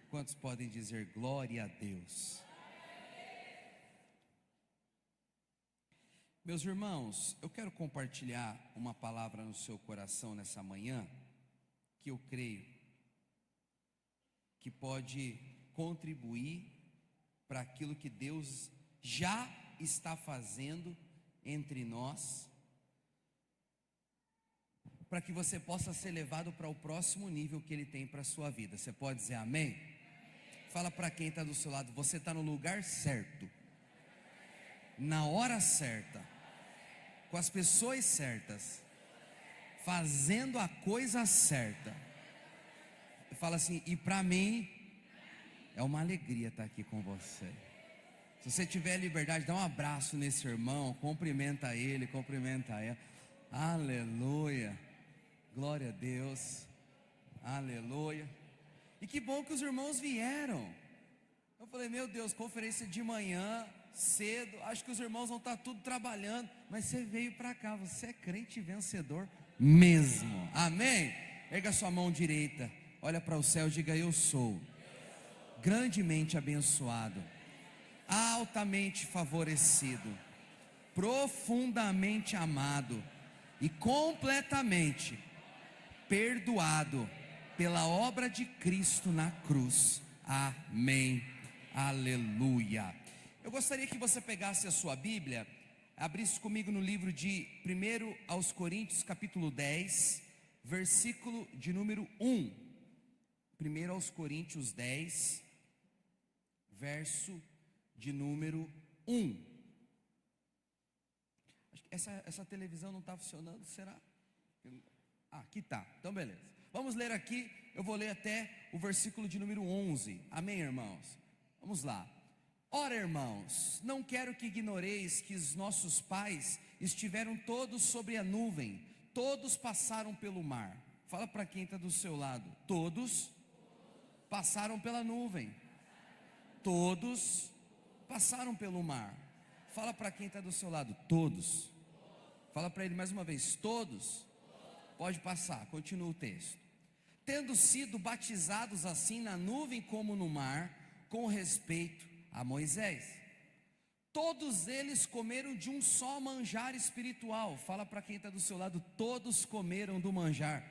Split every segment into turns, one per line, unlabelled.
Quantos podem dizer glória a Deus? Meus irmãos, eu quero compartilhar uma palavra no seu coração nessa manhã, que eu creio que pode contribuir para aquilo que Deus já está fazendo entre nós, para que você possa ser levado para o próximo nível que Ele tem para a sua vida. Você pode dizer amém? Fala para quem está do seu lado: você está no lugar certo, na hora certa, com as pessoas certas, fazendo a coisa certa. Fala assim: e para mim é uma alegria estar aqui com você. Se você tiver liberdade, dá um abraço nesse irmão, cumprimenta ele, cumprimenta ela. Aleluia, glória a Deus, aleluia. E que bom que os irmãos vieram. Eu falei: meu Deus, conferência de manhã, cedo, acho que os irmãos vão estar tudo trabalhando, mas você veio para cá, você é crente vencedor mesmo, amém? Erga sua mão direita, olha para o céu e diga: eu sou grandemente abençoado, altamente favorecido, profundamente amado e completamente perdoado pela obra de Cristo na cruz, amém, aleluia. Eu gostaria que você pegasse a sua Bíblia, abrisse comigo no livro de 1 aos Coríntios, capítulo 10, versículo de número 1. 1 aos Coríntios 10, verso de número 1. Acho que essa televisão não está funcionando, será? Aqui está, então beleza. Vamos ler aqui, eu vou ler até o versículo de número 11, amém, irmãos? Vamos lá. Ora, irmãos, não quero que ignoreis que os nossos pais estiveram todos sobre a nuvem, todos passaram pelo mar. Fala para quem está do seu lado: todos passaram pela nuvem, todos passaram pelo mar. Fala para quem está do seu lado: todos. Fala para ele mais uma vez: todos. Pode passar, continua o texto. Tendo sido batizados assim na nuvem como no mar, com respeito a Moisés, todos eles comeram de um só manjar espiritual. Fala para quem está do seu lado: todos comeram do manjar.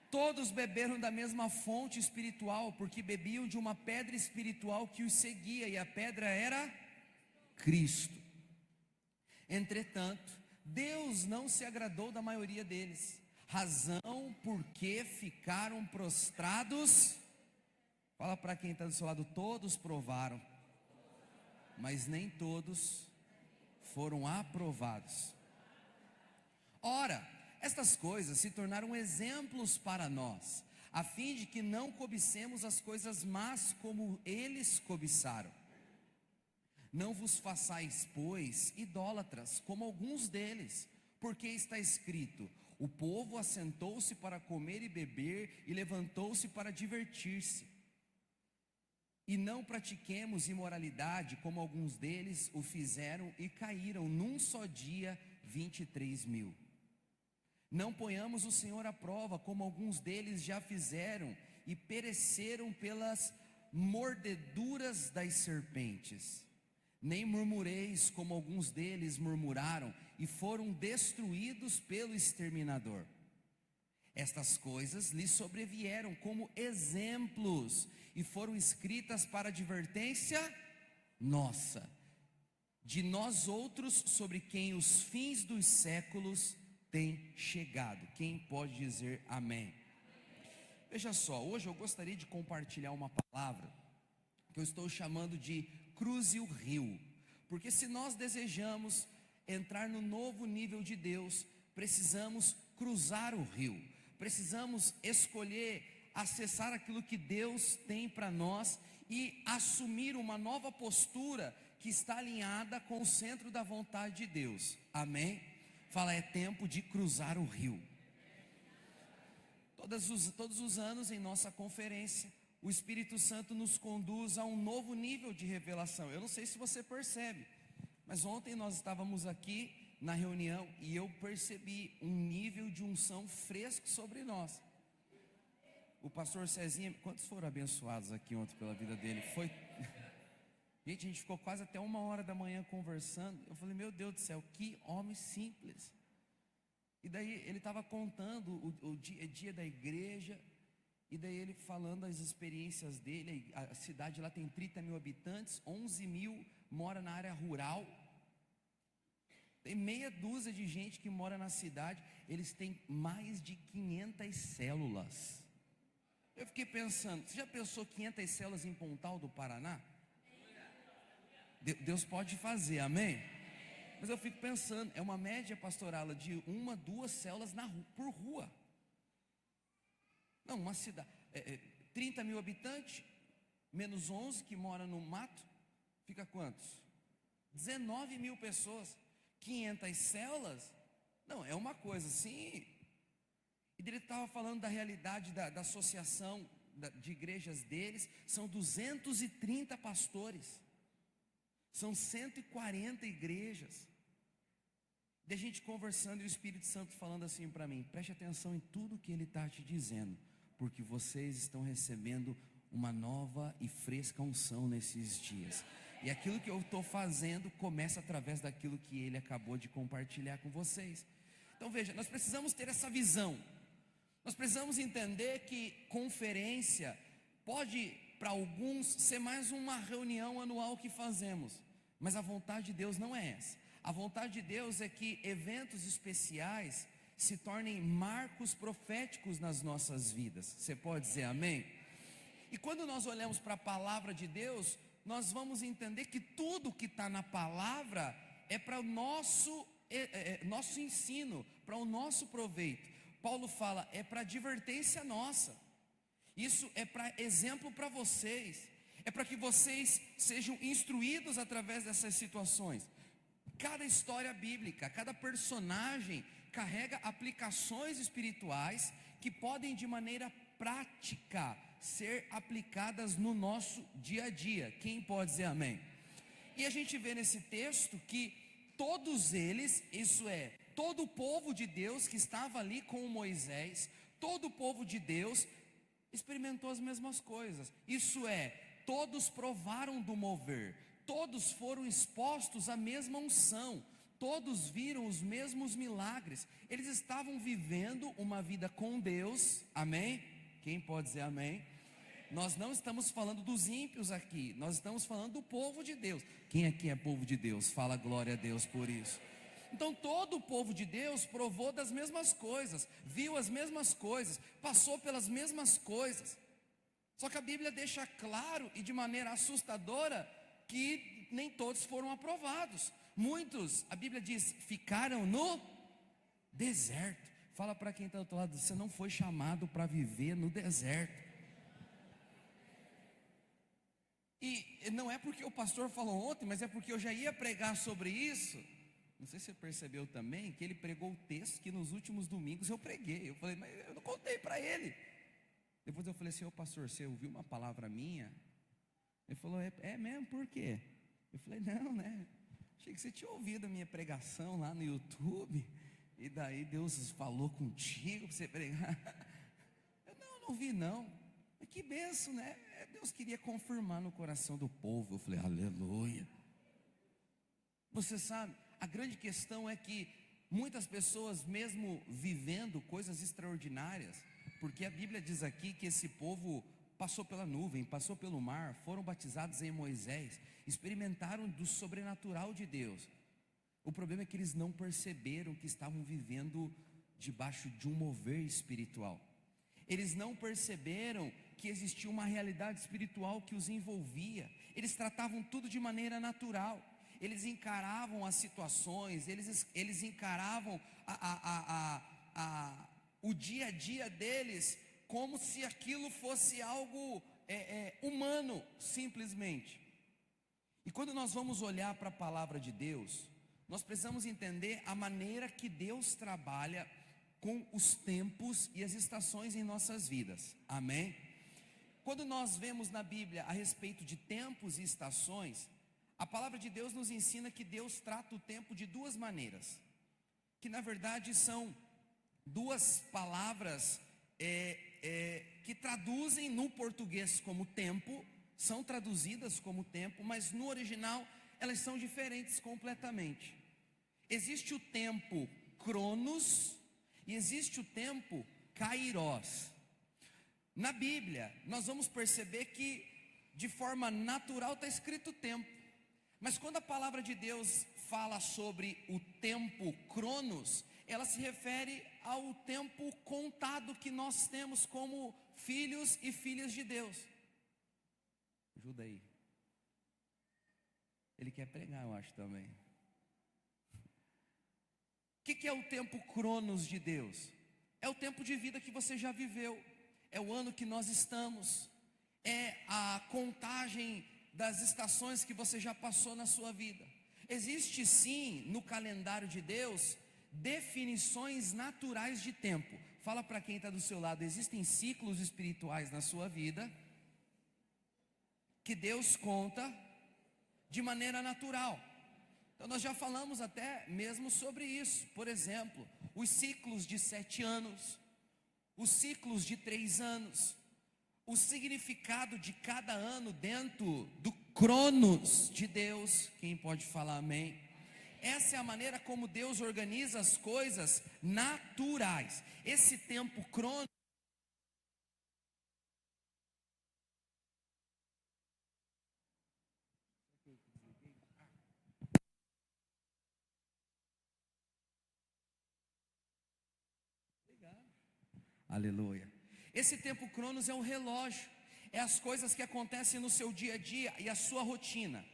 Todos beberam da mesma fonte espiritual, porque bebiam de uma pedra espiritual que os seguia, e a pedra era Cristo. Entretanto, Deus não se agradou da maioria deles, razão porque ficaram prostrados. Fala para quem está do seu lado: todos provaram, mas nem todos foram aprovados. Ora, estas coisas se tornaram exemplos para nós, a fim de que não cobicemos as coisas más como eles cobiçaram. Não vos façais, pois, idólatras, como alguns deles, porque está escrito: o povo assentou-se para comer e beber, e levantou-se para divertir-se. E não pratiquemos imoralidade, como alguns deles o fizeram e caíram num só dia 23.000. Não ponhamos o Senhor à prova, como alguns deles já fizeram e pereceram pelas mordeduras das serpentes. Nem murmureis, como alguns deles murmuraram e foram destruídos pelo exterminador. Estas coisas lhes sobrevieram como exemplos e foram escritas para advertência nossa, de nós outros, sobre quem os fins dos séculos têm chegado. Quem pode dizer amém? Veja só, hoje eu gostaria de compartilhar uma palavra que eu estou chamando de cruze o rio, porque se nós desejamos entrar no novo nível de Deus, precisamos cruzar o rio, precisamos escolher acessar aquilo que Deus tem para nós e assumir uma nova postura que está alinhada com o centro da vontade de Deus, amém? Fala: é tempo de cruzar o rio. Todos os anos em nossa conferência, o Espírito Santo nos conduz a um novo nível de revelação. Eu não sei se você percebe, mas ontem nós estávamos aqui na reunião e eu percebi um nível de unção fresco sobre nós. o pastor Cezinha, quantos foram abençoados aqui ontem pela vida dele? Gente, a gente ficou quase até 1h da manhã conversando. Eu falei, meu Deus do céu, que homem simples. E daí ele estava contando o dia da igreja, e daí ele falando as experiências dele. A cidade lá tem 30 mil habitantes, 11 mil mora na área rural. Tem meia dúzia de gente que mora na cidade. Eles têm mais de 500 células. Eu fiquei pensando, você já pensou 500 células em Pontal do Paraná? Deus pode fazer, amém? Mas eu fico pensando, é uma média pastoral de 1, 2 células por rua. Não, uma cidade, 30 mil habitantes, menos 11 que mora no mato, fica quantos? 19 mil pessoas, 500 células, não, é uma coisa assim. E ele estava falando da realidade da associação de igrejas deles, são 230 pastores, são 140 igrejas. E a gente conversando e o Espírito Santo falando assim para mim, preste atenção em tudo que ele está te dizendo, porque vocês estão recebendo uma nova e fresca unção nesses dias. E aquilo que eu estou fazendo começa através daquilo que ele acabou de compartilhar com vocês. Então veja, nós precisamos ter essa visão. Nós precisamos entender que conferência pode para alguns ser mais uma reunião anual que fazemos, mas a vontade de Deus não é essa. A vontade de Deus é que eventos especiais se tornem marcos proféticos nas nossas vidas. Você pode dizer amém? E quando nós olhamos para a palavra de Deus, nós vamos entender que tudo que está na palavra é para o nosso ensino, para o nosso proveito. Paulo fala, é para advertência nossa. Isso é para exemplo para vocês. É para que vocês sejam instruídos através dessas situações. Cada história bíblica, cada personagem carrega aplicações espirituais que podem de maneira prática ser aplicadas no nosso dia a dia. Quem pode dizer amém? E a gente vê nesse texto que todos eles, isso é, todo o povo de Deus que estava ali com Moisés, todo o povo de Deus experimentou as mesmas coisas. Isso é, todos provaram do mover, todos foram expostos à mesma unção, todos viram os mesmos milagres. Eles estavam vivendo uma vida com Deus, amém? Quem pode dizer amém? Nós não estamos falando dos ímpios aqui, nós estamos falando do povo de Deus. Quem aqui é povo de Deus? Fala glória a Deus por isso. Então todo o povo de Deus provou das mesmas coisas, viu as mesmas coisas, passou pelas mesmas coisas. Só que a Bíblia deixa claro e de maneira assustadora que nem todos foram aprovados. Muitos, a Bíblia diz, ficaram no deserto. Fala para quem está do outro lado, você não foi chamado para viver no deserto. E não é porque o pastor falou ontem, mas é porque eu já ia pregar sobre isso. Não sei se você percebeu também que ele pregou o texto que nos últimos domingos eu preguei. Eu falei, mas eu não contei para ele. Depois eu falei assim, ô pastor, você ouviu uma palavra minha? Ele falou, é mesmo, por quê? Eu falei, não, né? Achei que você tinha ouvido a minha pregação lá no YouTube. E daí Deus falou contigo para você pregar. Eu não ouvi não. Mas que benção, né? Deus queria confirmar no coração do povo. Eu falei, aleluia. Você sabe, a grande questão é que muitas pessoas, mesmo vivendo coisas extraordinárias, porque a Bíblia diz aqui que esse povo passou pela nuvem, passou pelo mar, foram batizados em Moisés, experimentaram do sobrenatural de Deus. O problema é que eles não perceberam que estavam vivendo debaixo de um mover espiritual. Eles não perceberam que existia uma realidade espiritual que os envolvia. Eles tratavam tudo de maneira natural. Eles encaravam as situações, eles encaravam o dia a dia deles como se aquilo fosse algo humano, simplesmente. E quando nós vamos olhar para a palavra de Deus, nós precisamos entender a maneira que Deus trabalha com os tempos e as estações em nossas vidas, amém? Quando nós vemos na Bíblia a respeito de tempos e estações, a palavra de Deus nos ensina que Deus trata o tempo de duas maneiras, que na verdade são duas palavras que traduzem no português como tempo, são traduzidas como tempo, mas no original elas são diferentes completamente. Existe o tempo Cronos e existe o tempo Kairos. Na Bíblia, nós vamos perceber que de forma natural está escrito tempo, mas quando a palavra de Deus fala sobre o tempo Cronos, ela se refere ao tempo contado que nós temos como filhos e filhas de Deus. Ajuda aí. Ele quer pregar, eu acho também. O que é o tempo Cronos de Deus? É o tempo de vida que você já viveu, é o ano que nós estamos, é a contagem das estações que você já passou na sua vida. Existe sim no calendário de Deus definições naturais de tempo. Fala para quem está do seu lado: existem ciclos espirituais na sua vida que Deus conta de maneira natural. Então nós já falamos até mesmo sobre isso. Por exemplo, os ciclos de 7 anos, os ciclos de 3 anos, o significado de cada ano dentro do Cronos de Deus. Quem pode falar amém? Essa é a maneira como Deus organiza as coisas naturais. Esse tempo Cronos aleluia. Esse tempo Cronos é um relógio, é as coisas que acontecem no seu dia a dia e a sua rotina.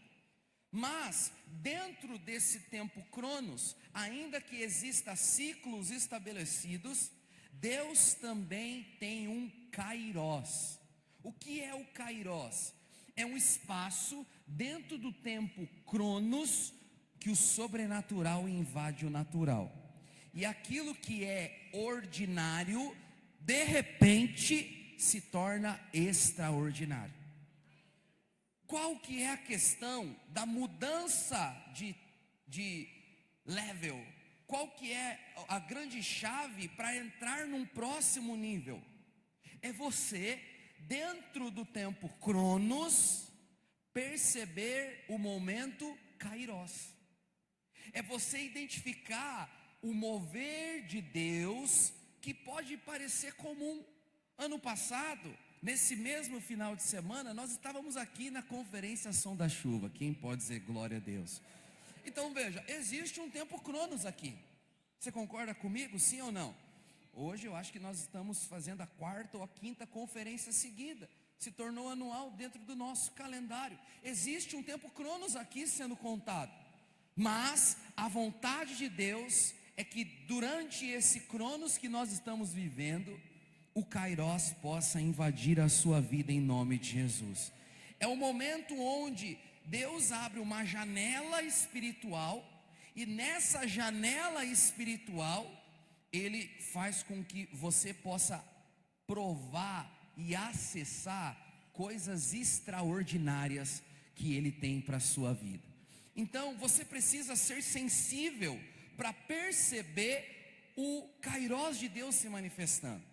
Mas dentro desse tempo Cronos, ainda que exista ciclos estabelecidos, Deus também tem um Kairos. O que é o Kairos? É um espaço dentro do tempo Cronos que o sobrenatural invade o natural. E aquilo que é ordinário, de repente, se torna extraordinário. Qual que é a questão da mudança de level? Qual que é a grande chave para entrar num próximo nível? É você, dentro do tempo Cronos, perceber o momento Kairos. É você identificar o mover de Deus que pode parecer comum. Ano passado, nesse mesmo final de semana, nós estávamos aqui na conferência Som da Chuva. Quem pode dizer glória a Deus? Então veja, existe um tempo Cronos aqui. Você concorda comigo, sim ou não? Hoje eu acho que nós estamos fazendo a 4ª ou a 5ª conferência seguida. Se tornou anual dentro do nosso calendário. Existe um tempo Cronos aqui sendo contado. Mas a vontade de Deus é que durante esse Cronos que nós estamos vivendo, o Kairos possa invadir a sua vida em nome de Jesus. É o momento onde Deus abre uma janela espiritual, e nessa janela espiritual, Ele faz com que você possa provar e acessar coisas extraordinárias que Ele tem para a sua vida. Então você precisa ser sensível para perceber o Kairos de Deus se manifestando.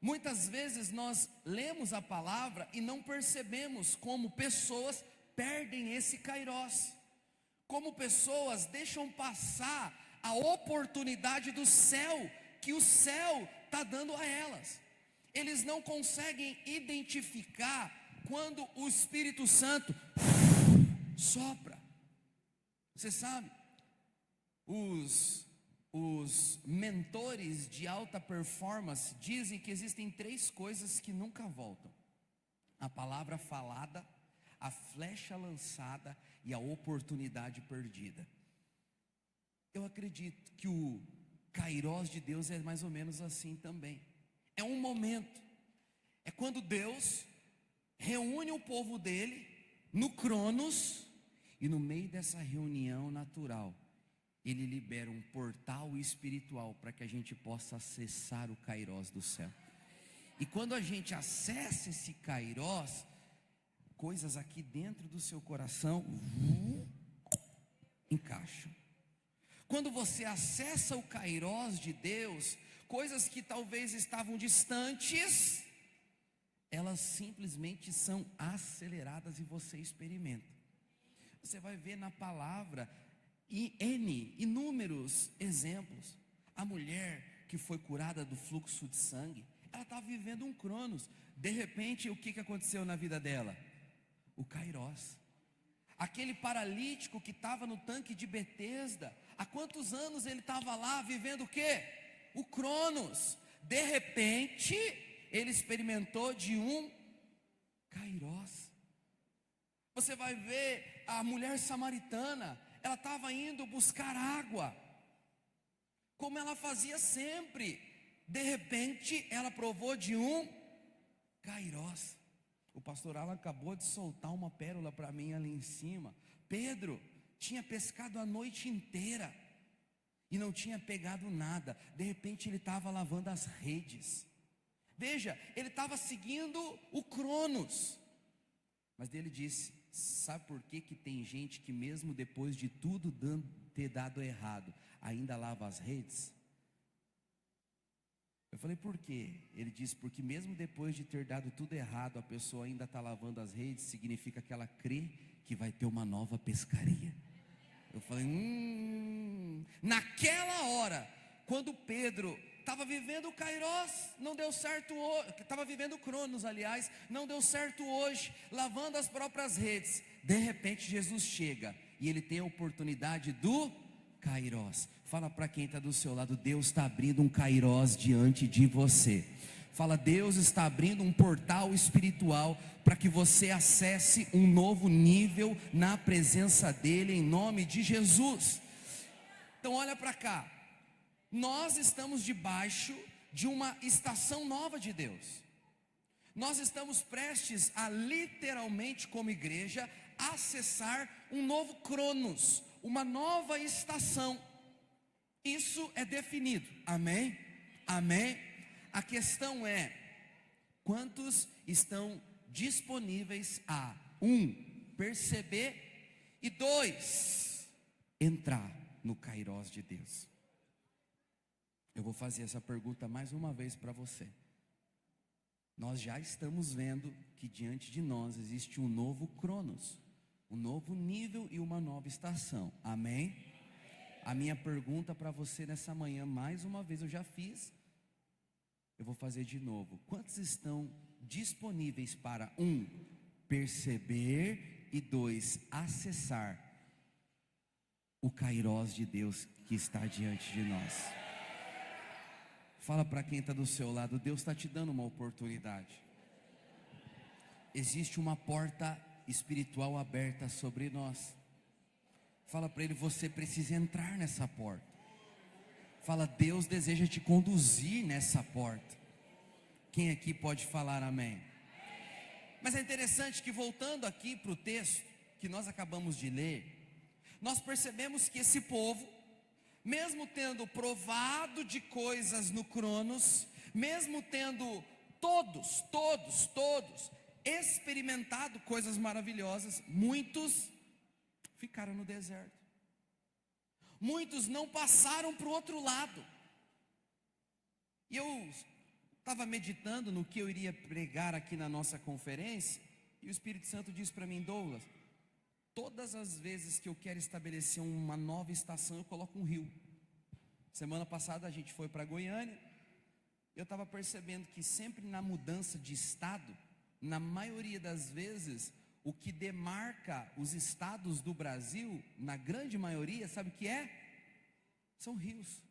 Muitas vezes nós lemos a palavra e não percebemos como pessoas perdem esse Kairos, como pessoas deixam passar a oportunidade do céu, que o céu está dando a elas. Eles não conseguem identificar quando o Espírito Santo sopra. Você sabe, os mentores de alta performance dizem que existem 3 coisas que nunca voltam: a palavra falada, a flecha lançada e a oportunidade perdida. Eu acredito que o Kairos de Deus é mais ou menos assim também. É um momento, é quando Deus reúne o povo dele no Cronos, e no meio dessa reunião natural, Ele libera um portal espiritual para que a gente possa acessar o Kairos do céu. E quando a gente acessa esse Kairos, coisas aqui dentro do seu coração encaixam. Quando você acessa o Kairos de Deus, coisas que talvez estavam distantes, elas simplesmente são aceleradas e você experimenta. Você vai ver na palavra inúmeros exemplos. A mulher que foi curada do fluxo de sangue, ela estava vivendo um cronos. De repente, o que aconteceu na vida dela? O Kairos. Aquele paralítico que estava no tanque de Betesda, há quantos anos ele estava lá vivendo o quê? O cronos. De repente, ele experimentou de um Kairos. Você vai ver a mulher samaritana, ela estava indo buscar água, como ela fazia sempre. De repente, ela provou de um Kairos. O pastor Alan acabou de soltar uma pérola para mim ali em cima. Pedro tinha pescado a noite inteira e não tinha pegado nada. De repente ele estava lavando as redes. Veja, ele estava seguindo o Cronos. Mas ele disse: sabe por que tem gente que mesmo depois de tudo ter dado errado, ainda lava as redes? Eu falei: por quê? Ele disse: porque mesmo depois de ter dado tudo errado, a pessoa ainda está lavando as redes, significa que ela crê que vai ter uma nova pescaria. Eu falei: naquela hora, quando Pedro estava vivendo o Kairos, não deu certo hoje, estava vivendo o Cronos, aliás, não deu certo hoje, lavando as próprias redes. De repente Jesus chega e ele tem a oportunidade do Kairos. Fala para quem está do seu lado: Deus está abrindo um Kairos diante de você. Fala: Deus está abrindo um portal espiritual para que você acesse um novo nível na presença dEle, em nome de Jesus. Então olha para cá, nós estamos debaixo de uma estação nova de Deus. Nós estamos prestes a literalmente, como igreja, acessar um novo Cronos, uma nova estação. Isso é definido, amém? Amém? A questão é: quantos estão disponíveis a 1, perceber, e 2, entrar no Kairos de Deus? Eu vou fazer essa pergunta mais uma vez para você. Nós já estamos vendo que diante de nós existe um novo Cronos, um novo nível e uma nova estação, amém? A minha pergunta para você nessa manhã, mais uma vez eu já fiz, eu vou fazer de novo: quantos estão disponíveis para 1, perceber, e 2, acessar o Kairos de Deus que está diante de nós? Fala para quem está do seu lado: Deus está te dando uma oportunidade. Existe uma porta espiritual aberta sobre nós. Fala para ele: você precisa entrar nessa porta. Fala: Deus deseja te conduzir nessa porta. Quem aqui pode falar amém? Mas é interessante que, voltando aqui para o texto que nós acabamos de ler, nós percebemos que esse povo, mesmo tendo provado de coisas no Cronos, mesmo tendo todos experimentado coisas maravilhosas, muitos ficaram no deserto. Muitos não passaram para o outro lado. E eu estava meditando no que eu iria pregar aqui na nossa conferência, e o Espírito Santo disse para mim: Douglas, todas as vezes que eu quero estabelecer uma nova estação, eu coloco um rio. Semana passada a gente foi para Goiânia. Eu estava percebendo que sempre na mudança de estado, na maioria das vezes, o que demarca os estados do Brasil, na grande maioria, sabe o que é? São rios.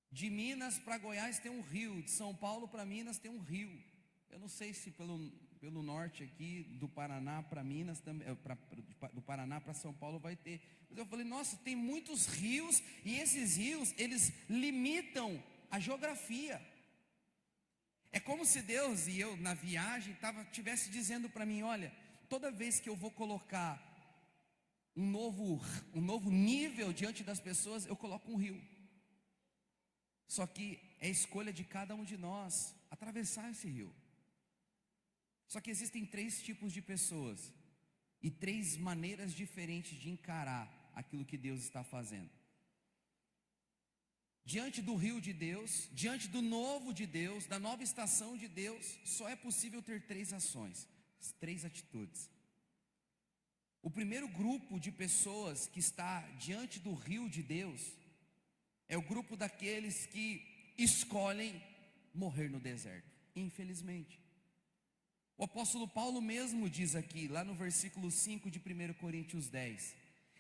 De Minas para Goiás tem um rio, de São Paulo para Minas tem um rio. Eu não sei se pelo norte aqui, do Paraná para Minas, do Paraná para São Paulo vai ter. Mas eu falei: nossa, tem muitos rios, e esses rios, eles limitam a geografia. É como se Deus e eu na viagem tivesse dizendo para mim: olha, toda vez que eu vou colocar um novo nível diante das pessoas, eu coloco um rio. Só que é escolha de cada um de nós atravessar esse rio. Só que existem 3 tipos de pessoas e 3 maneiras diferentes de encarar aquilo que Deus está fazendo. diante do rio de Deus, diante do novo de Deus, da nova estação de Deus, só é possível ter 3 ações, 3 atitudes. O primeiro grupo de pessoas que está diante do rio de Deus é o grupo daqueles que escolhem morrer no deserto, infelizmente. O apóstolo Paulo mesmo diz aqui, lá no versículo 5 de 1 Coríntios 10,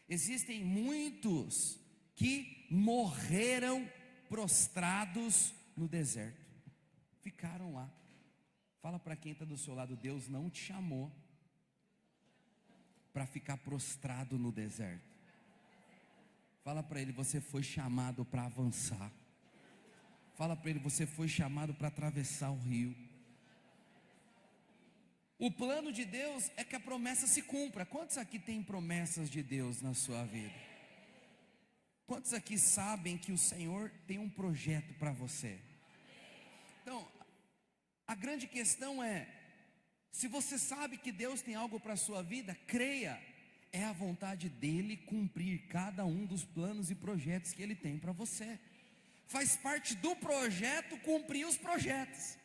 existem muitos que morreram prostrados no deserto, ficaram lá. Fala para quem está do seu lado: Deus não te chamou para ficar prostrado no deserto. Fala para ele: você foi chamado para avançar. Fala para ele: você foi chamado para atravessar o rio. O plano de Deus é que a promessa se cumpra. Quantos aqui têm promessas de Deus na sua vida? Quantos aqui sabem que o Senhor tem um projeto para você? Então, a grande questão é: se você sabe que Deus tem algo para a sua vida, creia, é a vontade dEle cumprir cada um dos planos e projetos que Ele tem para você. Faz parte do projeto cumprir os projetos.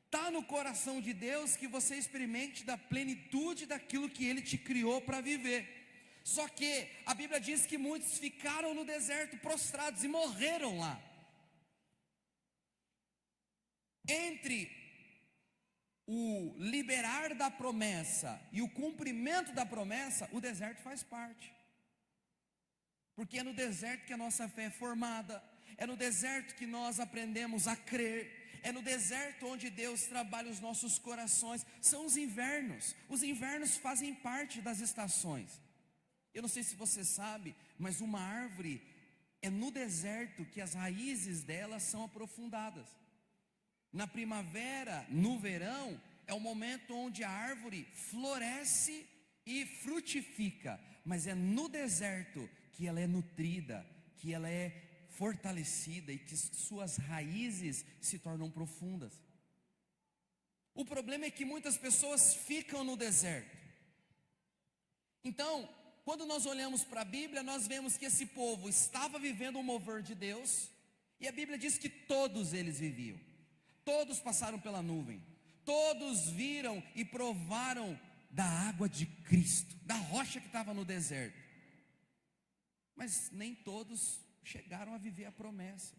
Está no coração de Deus que você experimente da plenitude daquilo que Ele te criou para viver. Só que a Bíblia diz que muitos ficaram no deserto prostrados e morreram lá. Entre o liberar da promessa e o cumprimento da promessa, o deserto faz parte. Porque é no deserto que a nossa fé é formada, é no deserto que nós aprendemos a crer, é no deserto onde Deus trabalha os nossos corações. São os invernos fazem parte das estações. Eu não sei se você sabe, mas uma árvore, é no deserto que as raízes dela são aprofundadas. Na primavera, no verão, é o momento onde a árvore floresce e frutifica. Mas é no deserto que ela é nutrida, que ela é fortalecida e que suas raízes se tornam profundas. O problema é que muitas pessoas ficam no deserto. Então, quando nós olhamos para a Bíblia, nós vemos que esse povo estava vivendo um mover de Deus, e a Bíblia diz que todos eles viviam. Todos passaram pela nuvem, todos viram e provaram da água de Cristo, da rocha que estava no deserto. Mas nem todos chegaram a viver a promessa.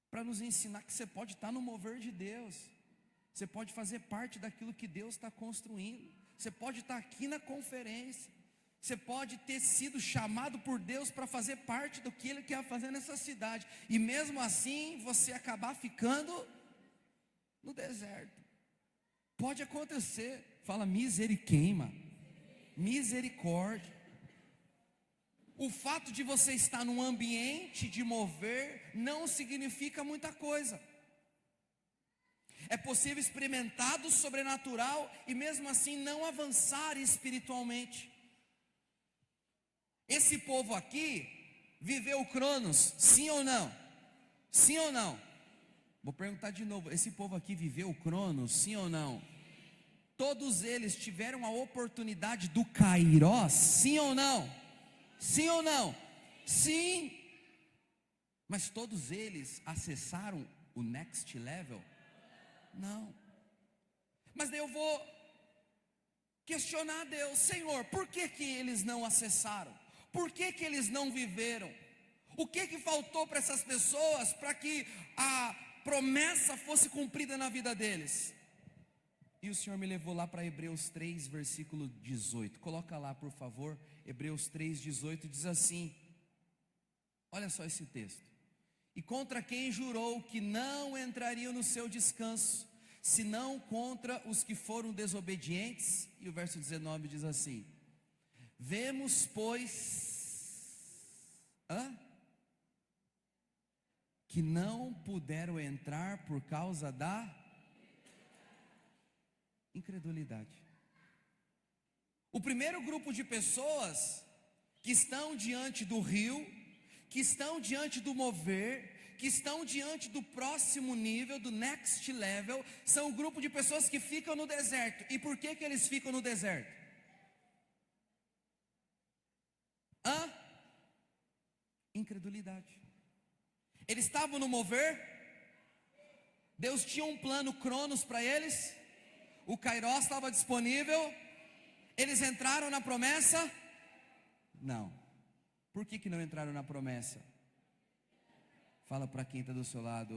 Para nos ensinar que você pode estar no mover de Deus, você pode fazer parte daquilo que Deus está construindo, você pode estar aqui na conferência, você pode ter sido chamado por Deus para fazer parte do que Ele quer fazer nessa cidade, e mesmo assim você acabar ficando no deserto. Pode acontecer. Fala misericórdia. O fato de você estar num ambiente de mover não significa muita coisa. É possível experimentar do sobrenatural e mesmo assim não avançar espiritualmente. Esse povo aqui viveu o Cronos, sim ou não? Sim ou não? Vou perguntar de novo: esse povo aqui viveu o Cronos, sim ou não? Todos eles tiveram a oportunidade do Kairos, sim ou não? Sim ou não? Sim. Mas todos eles acessaram o next level? Não. Mas daí eu vou questionar a Deus: Senhor, por que eles não acessaram? Por que eles não viveram? O que faltou para essas pessoas para que a promessa fosse cumprida na vida deles? E o Senhor me levou lá para Hebreus 3, versículo 18. Coloca lá, por favor. Hebreus 3, 18 diz assim: olha só esse texto: e contra quem jurou que não entrariam no seu descanso, senão contra os que foram desobedientes. E o verso 19 diz assim: vemos, pois, que não puderam entrar por causa da incredulidade. O primeiro grupo de pessoas que estão diante do rio, que estão diante do mover, que estão diante do próximo nível, do next level, são o grupo de pessoas que ficam no deserto. E por que eles ficam no deserto? Incredulidade. Eles estavam no mover. Deus tinha um plano Cronos para eles. O Kairos estava disponível. Eles entraram na promessa? Não. Por que não entraram na promessa? Fala para quem está do seu lado: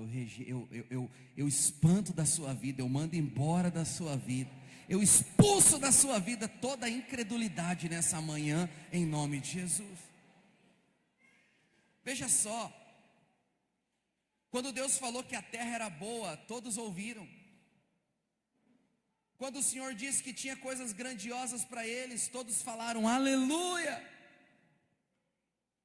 eu espanto da sua vida, eu mando embora da sua vida, eu expulso da sua vida toda a incredulidade nessa manhã, em nome de Jesus. Veja só, quando Deus falou que a terra era boa, todos ouviram. Quando o Senhor disse que tinha coisas grandiosas para eles, todos falaram aleluia.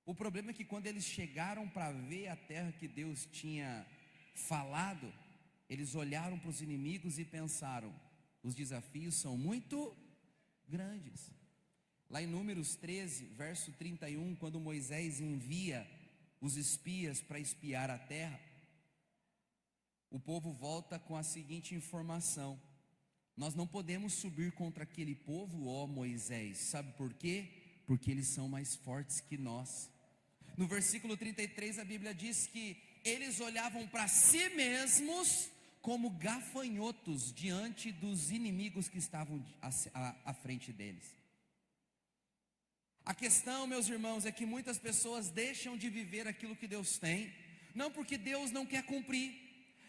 O problema é que quando eles chegaram para ver a terra que Deus tinha falado, eles olharam para os inimigos e pensaram: os desafios são muito grandes. Lá em Números 13, verso 31, quando Moisés envia os espias para espiar a terra, o povo volta com a seguinte informação: nós não podemos subir contra aquele povo, ó Moisés. Sabe por quê? Porque eles são mais fortes que nós. No versículo 33 a Bíblia diz que eles olhavam para si mesmos como gafanhotos diante dos inimigos que estavam à frente deles. A questão, meus irmãos, é que muitas pessoas deixam de viver aquilo que Deus tem, não porque Deus não quer cumprir,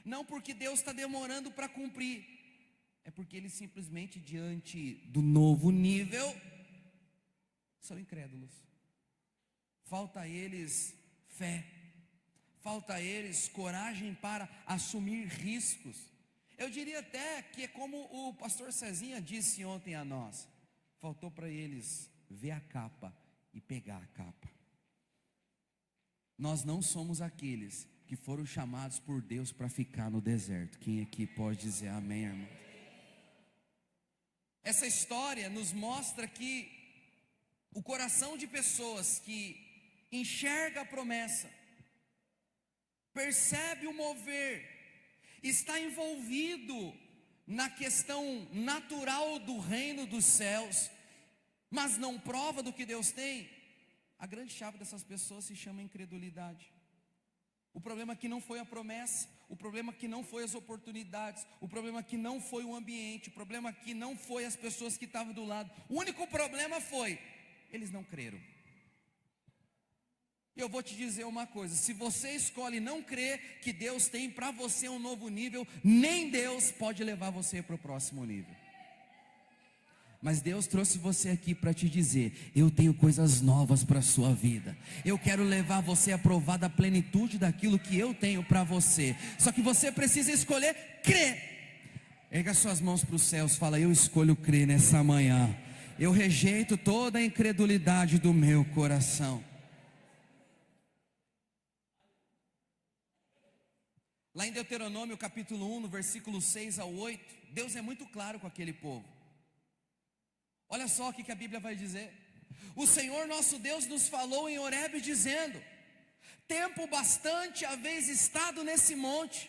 não porque Deus está demorando para cumprir, é porque eles simplesmente, diante do novo nível, são incrédulos. Falta a eles fé, falta a eles coragem para assumir riscos. Eu diria até que é como o pastor Cezinha disse ontem a nós: faltou para eles ver a capa e pegar a capa. Nós não somos aqueles que foram chamados por Deus para ficar no deserto. Quem aqui pode dizer amém, irmão? Essa história nos mostra que o coração de pessoas que enxerga a promessa, percebe o mover, está envolvido na questão natural do reino dos céus, mas não prova do que Deus tem, a grande chave dessas pessoas se chama incredulidade. O problema é que não foi a promessa, o problema é que não foi as oportunidades, o problema é que não foi o ambiente, o problema é que não foi as pessoas que estavam do lado. O único problema foi, eles não creram. E eu vou te dizer uma coisa: se você escolhe não crer que Deus tem para você um novo nível, nem Deus pode levar você para o próximo nível. Mas Deus trouxe você aqui para te dizer: eu tenho coisas novas para a sua vida, eu quero levar você a provar da plenitude daquilo que eu tenho para você. Só que você precisa escolher crer. Erga suas mãos para os céus, fala: eu escolho crer nessa manhã. Eu rejeito toda a incredulidade do meu coração. Lá em Deuteronômio capítulo 1, no versículo 6 ao 8, Deus é muito claro com aquele povo. Olha só o que a Bíblia vai dizer: o Senhor nosso Deus nos falou em Horebe dizendo: tempo bastante haveis estado nesse monte,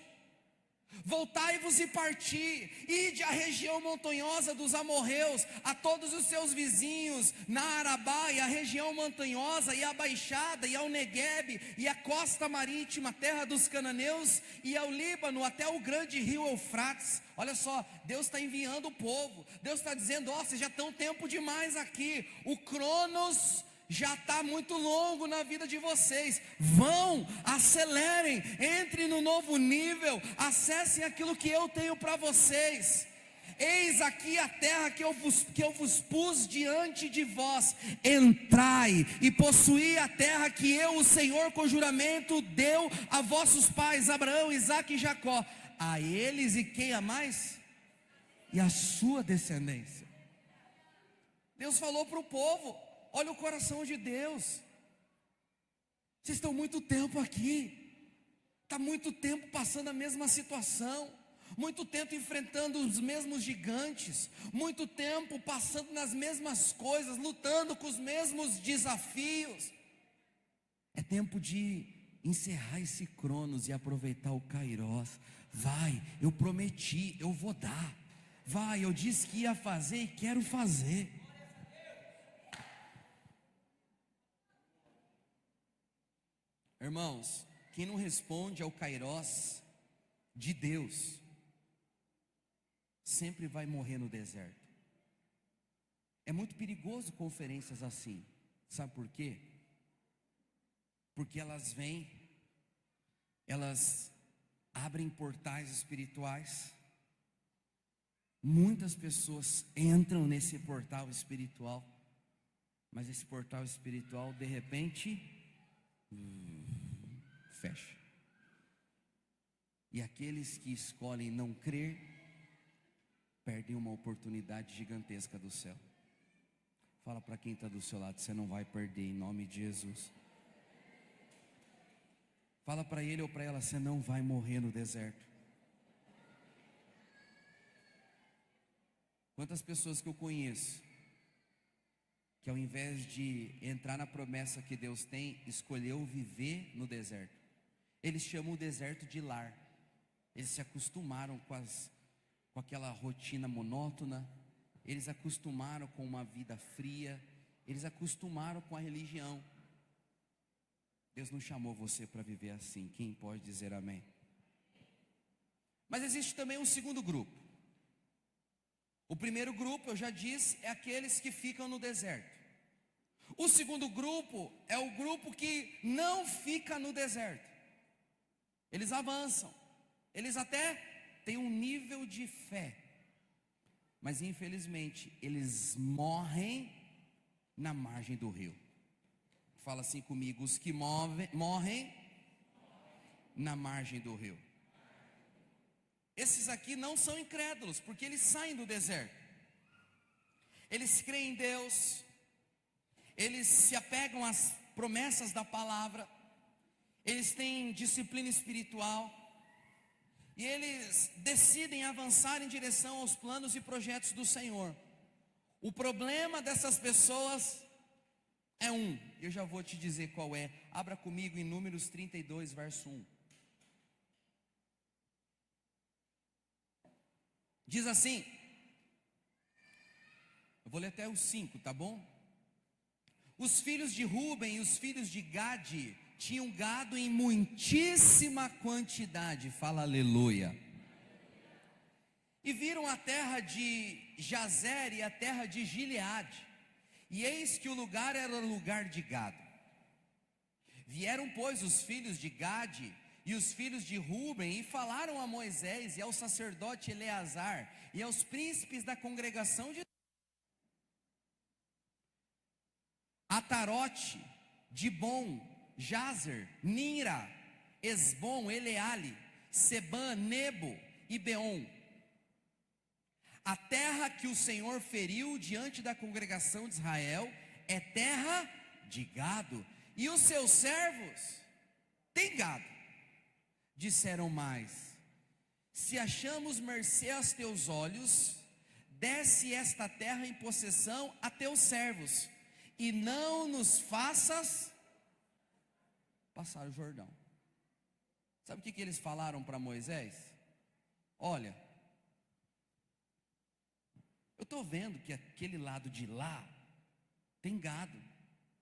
voltai-vos e parti, ide à região montanhosa dos amorreus, a todos os seus vizinhos, na Arabá e a região montanhosa, e a baixada, e ao Neguebe, e a costa marítima, terra dos cananeus, e ao Líbano, até o grande rio Eufrates. Olha só, Deus está enviando o povo, Deus está dizendo: ó, vocês já estão tempo demais aqui, o Cronos já está muito longo na vida de vocês. Vão, acelerem, entrem no novo nível, acessem aquilo que eu tenho para vocês. Eis aqui a terra que eu vos pus diante de vós. Entrai e possuí a terra que eu, o Senhor, com juramento deu a vossos pais, Abraão, Isaque e Jacó. A eles e quem a mais? E a sua descendência. Deus falou para o povo: olha o coração de Deus. Vocês estão muito tempo aqui, está muito tempo passando a mesma situação, muito tempo enfrentando os mesmos gigantes, muito tempo passando nas mesmas coisas, lutando com os mesmos desafios. É tempo de encerrar esse Cronos e aproveitar o Kairos. Vai, eu prometi, eu vou dar. Vai, eu disse que ia fazer e quero fazer. Irmãos, quem não responde ao kairós de Deus, sempre vai morrer no deserto. É muito perigoso conferências assim. Sabe por quê? Porque elas vêm, elas abrem portais espirituais. Muitas pessoas entram nesse portal espiritual, mas esse portal espiritual de repente fecha. E aqueles que escolhem não crer perdem uma oportunidade gigantesca do céu. Fala para quem está do seu lado: você não vai perder, em nome de Jesus. Fala para ele ou para ela: você não vai morrer no deserto. Quantas pessoas que eu conheço que ao invés de entrar na promessa que Deus tem, escolheu viver no deserto. Eles chamam o deserto de lar. Eles se acostumaram com aquela rotina monótona. Eles acostumaram com uma vida fria. Eles acostumaram com a religião. Deus não chamou você para viver assim. Quem pode dizer amém? Mas existe também um segundo grupo. O primeiro grupo, eu já disse, é aqueles que ficam no deserto. O segundo grupo é o grupo que não fica no deserto. Eles avançam. Eles até têm um nível de fé, mas infelizmente eles morrem na margem do rio. Fala assim comigo: os que morrem na margem do rio. Esses aqui não são incrédulos, porque eles saem do deserto. Eles creem em Deus, eles se apegam às promessas da palavra, eles têm disciplina espiritual, e eles decidem avançar em direção aos planos e projetos do Senhor. O problema dessas pessoas é eu já vou te dizer qual é. Abra comigo em Números 32, verso 1. Diz assim, eu vou ler até o 5, tá bom? Os filhos de Ruben e os filhos de Gade tinham gado em muitíssima quantidade. Fala aleluia. E viram a terra de Jazer e a terra de Gileade, e eis que o lugar era lugar de gado. Vieram, pois, os filhos de Gade e os filhos de Ruben, e falaram a Moisés e ao sacerdote Eleazar e aos príncipes da congregação de Atarote, Dibom, Jazer, Nira, Esbom, Eleale, Sebã, Nebo e Beom. A terra que o Senhor feriu diante da congregação de Israel é terra de gado, e os seus servos têm gado. Disseram mais: se achamos mercê aos teus olhos, desce esta terra em possessão a teus servos, e não nos faças passar o Jordão. Sabe o que eles falaram para Moisés? Olha, eu estou vendo que aquele lado de lá tem gado,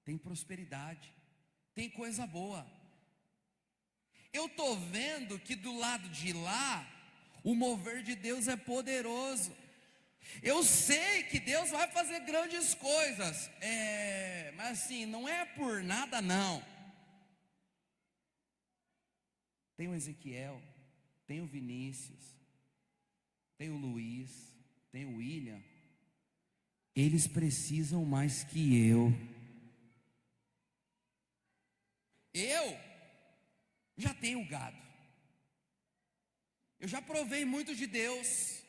tem prosperidade, tem coisa boa. Eu estou vendo que do lado de lá o mover de Deus é poderoso. Eu sei que Deus vai fazer grandes coisas, mas assim, não é por nada não. Tem o Ezequiel, tem o Vinícius, tem o Luiz, tem o William. Eles precisam mais que eu. Eu já tenho gado. Eu já provei muito de Deus.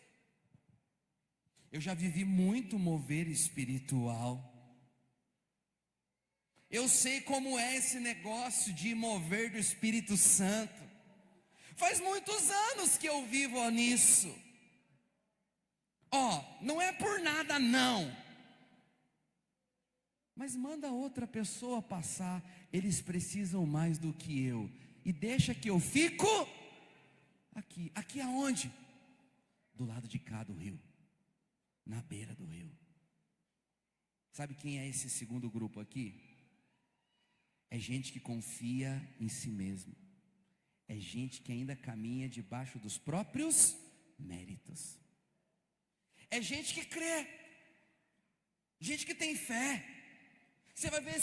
Eu já vivi muito mover espiritual. Eu sei como é esse negócio de mover do Espírito Santo. Faz muitos anos que eu vivo nisso. Não é por nada não. Mas manda outra pessoa passar. Eles precisam mais do que eu. E deixa que eu fico aqui. Aqui aonde? Do lado de cá do rio. Na beira do rio. Sabe quem é esse segundo grupo aqui? É gente que confia em si mesmo. É gente que ainda caminha debaixo dos próprios méritos. É gente que crê. Gente que tem fé. Você vai ver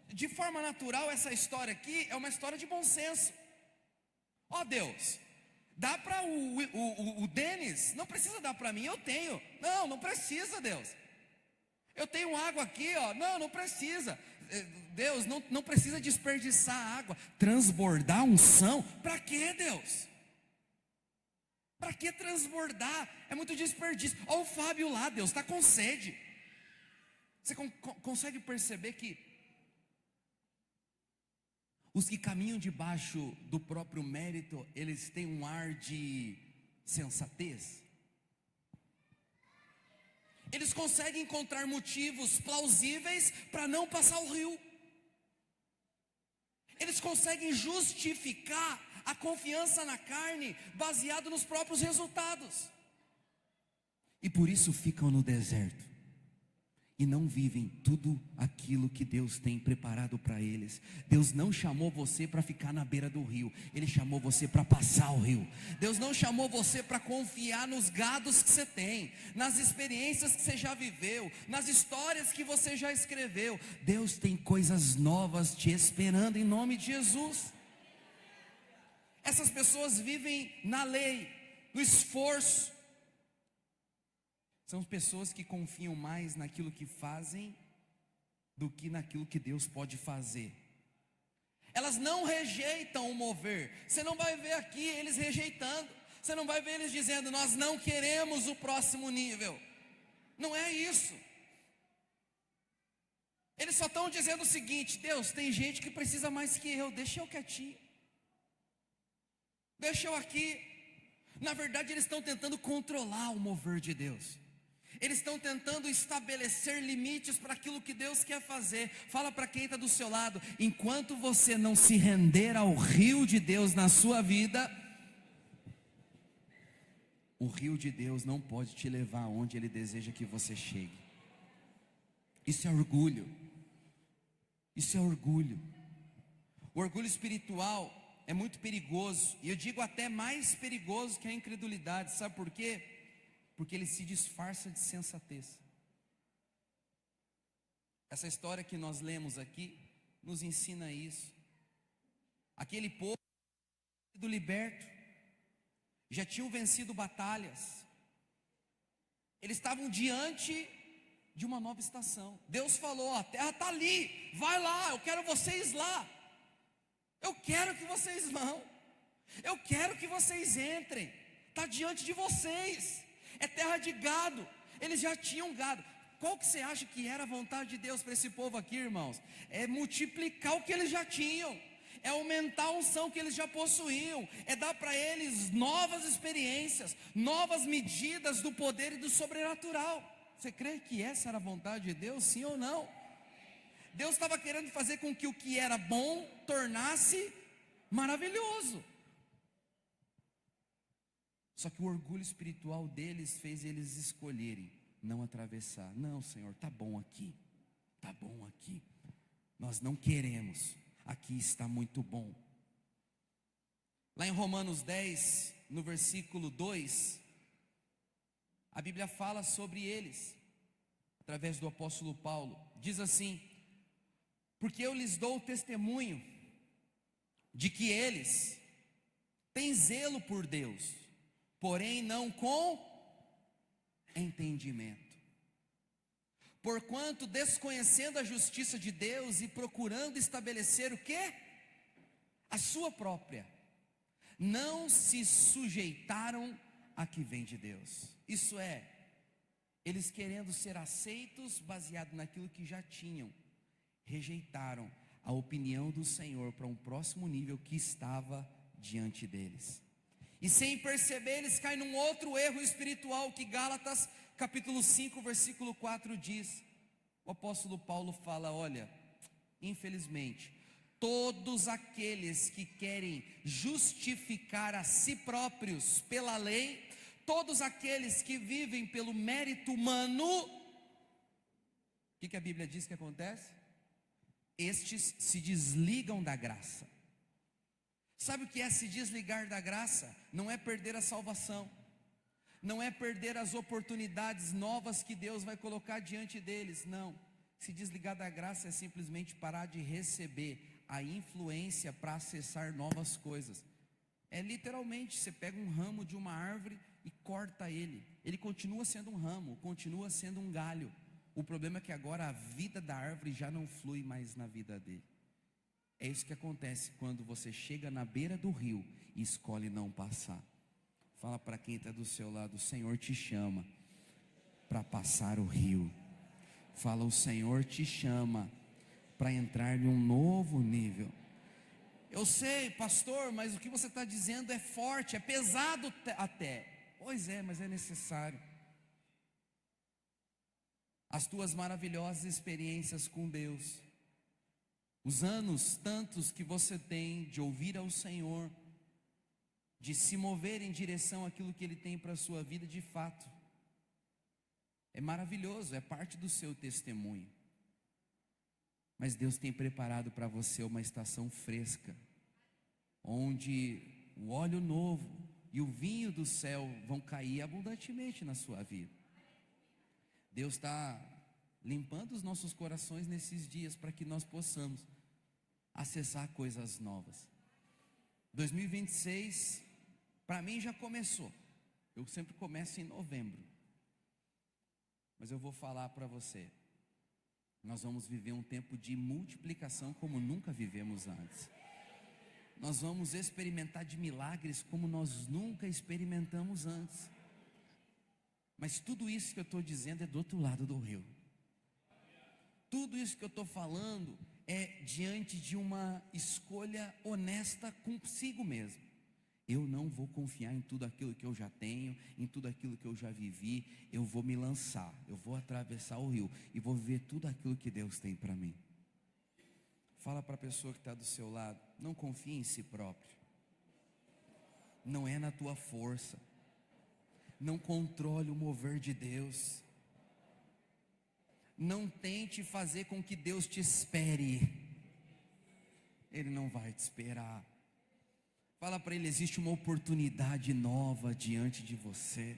de forma natural, essa história aqui é uma história de bom senso. Ó Deus, dá para o Denis? Não precisa dar para mim, eu tenho. Não precisa, Deus. Eu tenho água aqui, ó. Não precisa. Deus, não precisa desperdiçar água. Transbordar unção. Para quê, Deus? Para que transbordar? É muito desperdício. Olha o Fábio lá, Deus está com sede. Você consegue perceber que os que caminham debaixo do próprio mérito, eles têm um ar de sensatez? Eles conseguem encontrar motivos plausíveis para não passar o rio. Eles conseguem justificar a confiança na carne baseado nos próprios resultados. E por isso ficam no deserto e não vivem tudo aquilo que Deus tem preparado para eles. Deus não chamou você para ficar na beira do rio. Ele chamou você para passar o rio. Deus não chamou você para confiar nos gados que você tem, nas experiências que você já viveu, nas histórias que você já escreveu. Deus tem coisas novas te esperando em nome de Jesus. Essas pessoas vivem na lei, no esforço. São pessoas que confiam mais naquilo que fazem do que naquilo que Deus pode fazer. Elas não rejeitam o mover. Você não vai ver aqui eles rejeitando. Você não vai ver eles dizendo: nós não queremos o próximo nível. Não é isso. Eles só estão dizendo o seguinte: Deus, tem gente que precisa mais que eu. Deixa eu quietinho. Deixa eu aqui. Na verdade, eles estão tentando controlar o mover de Deus. Eles estão tentando estabelecer limites para aquilo que Deus quer fazer. Fala para quem está do seu lado: enquanto você não se render ao rio de Deus na sua vida, o rio de Deus não pode te levar aonde Ele deseja que você chegue. Isso é orgulho. Isso é orgulho. O orgulho espiritual é muito perigoso, e eu digo até mais perigoso que a incredulidade. Sabe por quê? Porque ele se disfarça de sensatez. Essa história que nós lemos aqui nos ensina isso. Aquele povo do liberto já tinham vencido batalhas. Eles estavam diante de uma nova estação. Deus falou: a terra está ali, vai lá, eu quero vocês lá. Eu quero que vocês vão. Eu quero que vocês entrem. Está diante de vocês. É terra de gado. Eles já tinham gado. Qual que você acha que era a vontade de Deus para esse povo aqui, irmãos? É multiplicar o que eles já tinham. É aumentar a unção que eles já possuíam. É dar para eles novas experiências, novas medidas do poder e do sobrenatural. Você crê que essa era a vontade de Deus, sim ou não? Deus estava querendo fazer com que o que era bom tornasse maravilhoso. Só que o orgulho espiritual deles fez eles escolherem não atravessar. Não, Senhor, está bom aqui. Está bom aqui. Nós não queremos. Aqui está muito bom. Lá em Romanos 10, no versículo 2, a Bíblia fala sobre eles, através do apóstolo Paulo. Diz assim: porque eu lhes dou testemunho de que eles têm zelo por Deus, porém não com entendimento. Porquanto desconhecendo a justiça de Deus e procurando estabelecer o quê? A sua própria, não se sujeitaram a que vem de Deus. Isso é, eles querendo ser aceitos baseado naquilo que já tinham, rejeitaram a opinião do Senhor para um próximo nível que estava diante deles. E sem perceber, eles caem num outro erro espiritual que Gálatas capítulo 5, versículo 4 diz. O apóstolo Paulo fala: olha, infelizmente, todos aqueles que querem justificar a si próprios pela lei, todos aqueles que vivem pelo mérito humano, o que a Bíblia diz que acontece? estes se desligam da graça. Sabe o que é se desligar da graça? Não é perder a salvação, não é perder as oportunidades novas que Deus vai colocar diante deles, não. Se desligar da graça é simplesmente parar de receber a influência para acessar novas coisas. É literalmente, você pega um ramo de uma árvore e corta ele. Ele continua sendo um ramo, continua sendo um galho. O problema é que agora a vida da árvore já não flui mais na vida dele. É isso que acontece quando você chega na beira do rio e escolhe não passar. Fala para quem está do seu lado: o Senhor te chama para passar o rio. Fala: o Senhor te chama para entrar em um novo nível. Eu sei, pastor, mas o que você está dizendo é forte, é pesado até. Pois é, mas é necessário. As tuas maravilhosas experiências com Deus, os anos tantos que você tem de ouvir ao Senhor, de se mover em direção àquilo que Ele tem para a sua vida, de fato, é maravilhoso, é parte do seu testemunho. Mas Deus tem preparado para você uma estação fresca, onde o óleo novo e o vinho do céu vão cair abundantemente na sua vida. Deus está limpando os nossos corações nesses dias para que nós possamos acessar coisas novas. 2026 para mim já começou. Eu sempre começo em novembro. Mas eu vou falar para você, nós vamos viver um tempo de multiplicação como nunca vivemos antes. Nós vamos experimentar de milagres como nós nunca experimentamos antes. Mas tudo isso que eu estou dizendo é do outro lado do rio. Tudo isso que eu estou falando é diante de uma escolha honesta consigo mesmo. Eu não vou confiar em tudo aquilo que eu já tenho, em tudo aquilo que eu já vivi. Eu vou me lançar, eu vou atravessar o rio e vou viver tudo aquilo que Deus tem para mim. Fala para a pessoa que está do seu lado: não confie em si próprio. Não é na tua força. Não controle o mover de Deus. Não tente fazer com que Deus te espere. Ele não vai te esperar. Fala para ele: existe uma oportunidade nova diante de você.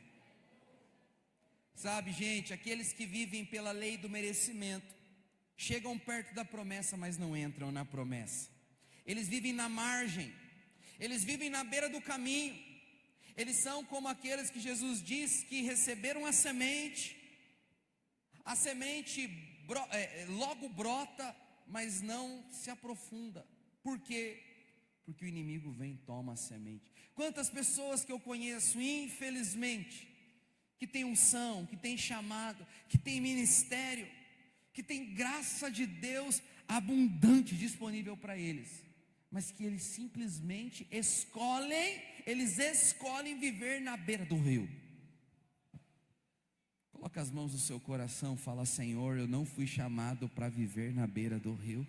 Sabe, gente, aqueles que vivem pela lei do merecimento chegam perto da promessa, mas não entram na promessa. Eles vivem na margem, eles vivem na beira do caminho. Eles são como aqueles que Jesus diz que receberam a semente logo brota, mas não se aprofunda. Por quê? Porque o inimigo vem e toma a semente. Quantas pessoas que eu conheço, infelizmente, que tem unção, que tem chamado, que tem ministério, que tem graça de Deus abundante disponível para eles, mas que eles simplesmente escolhem viver na beira do rio. Coloca as mãos no seu coração, fala: Senhor, eu não fui chamado para viver na beira do rio.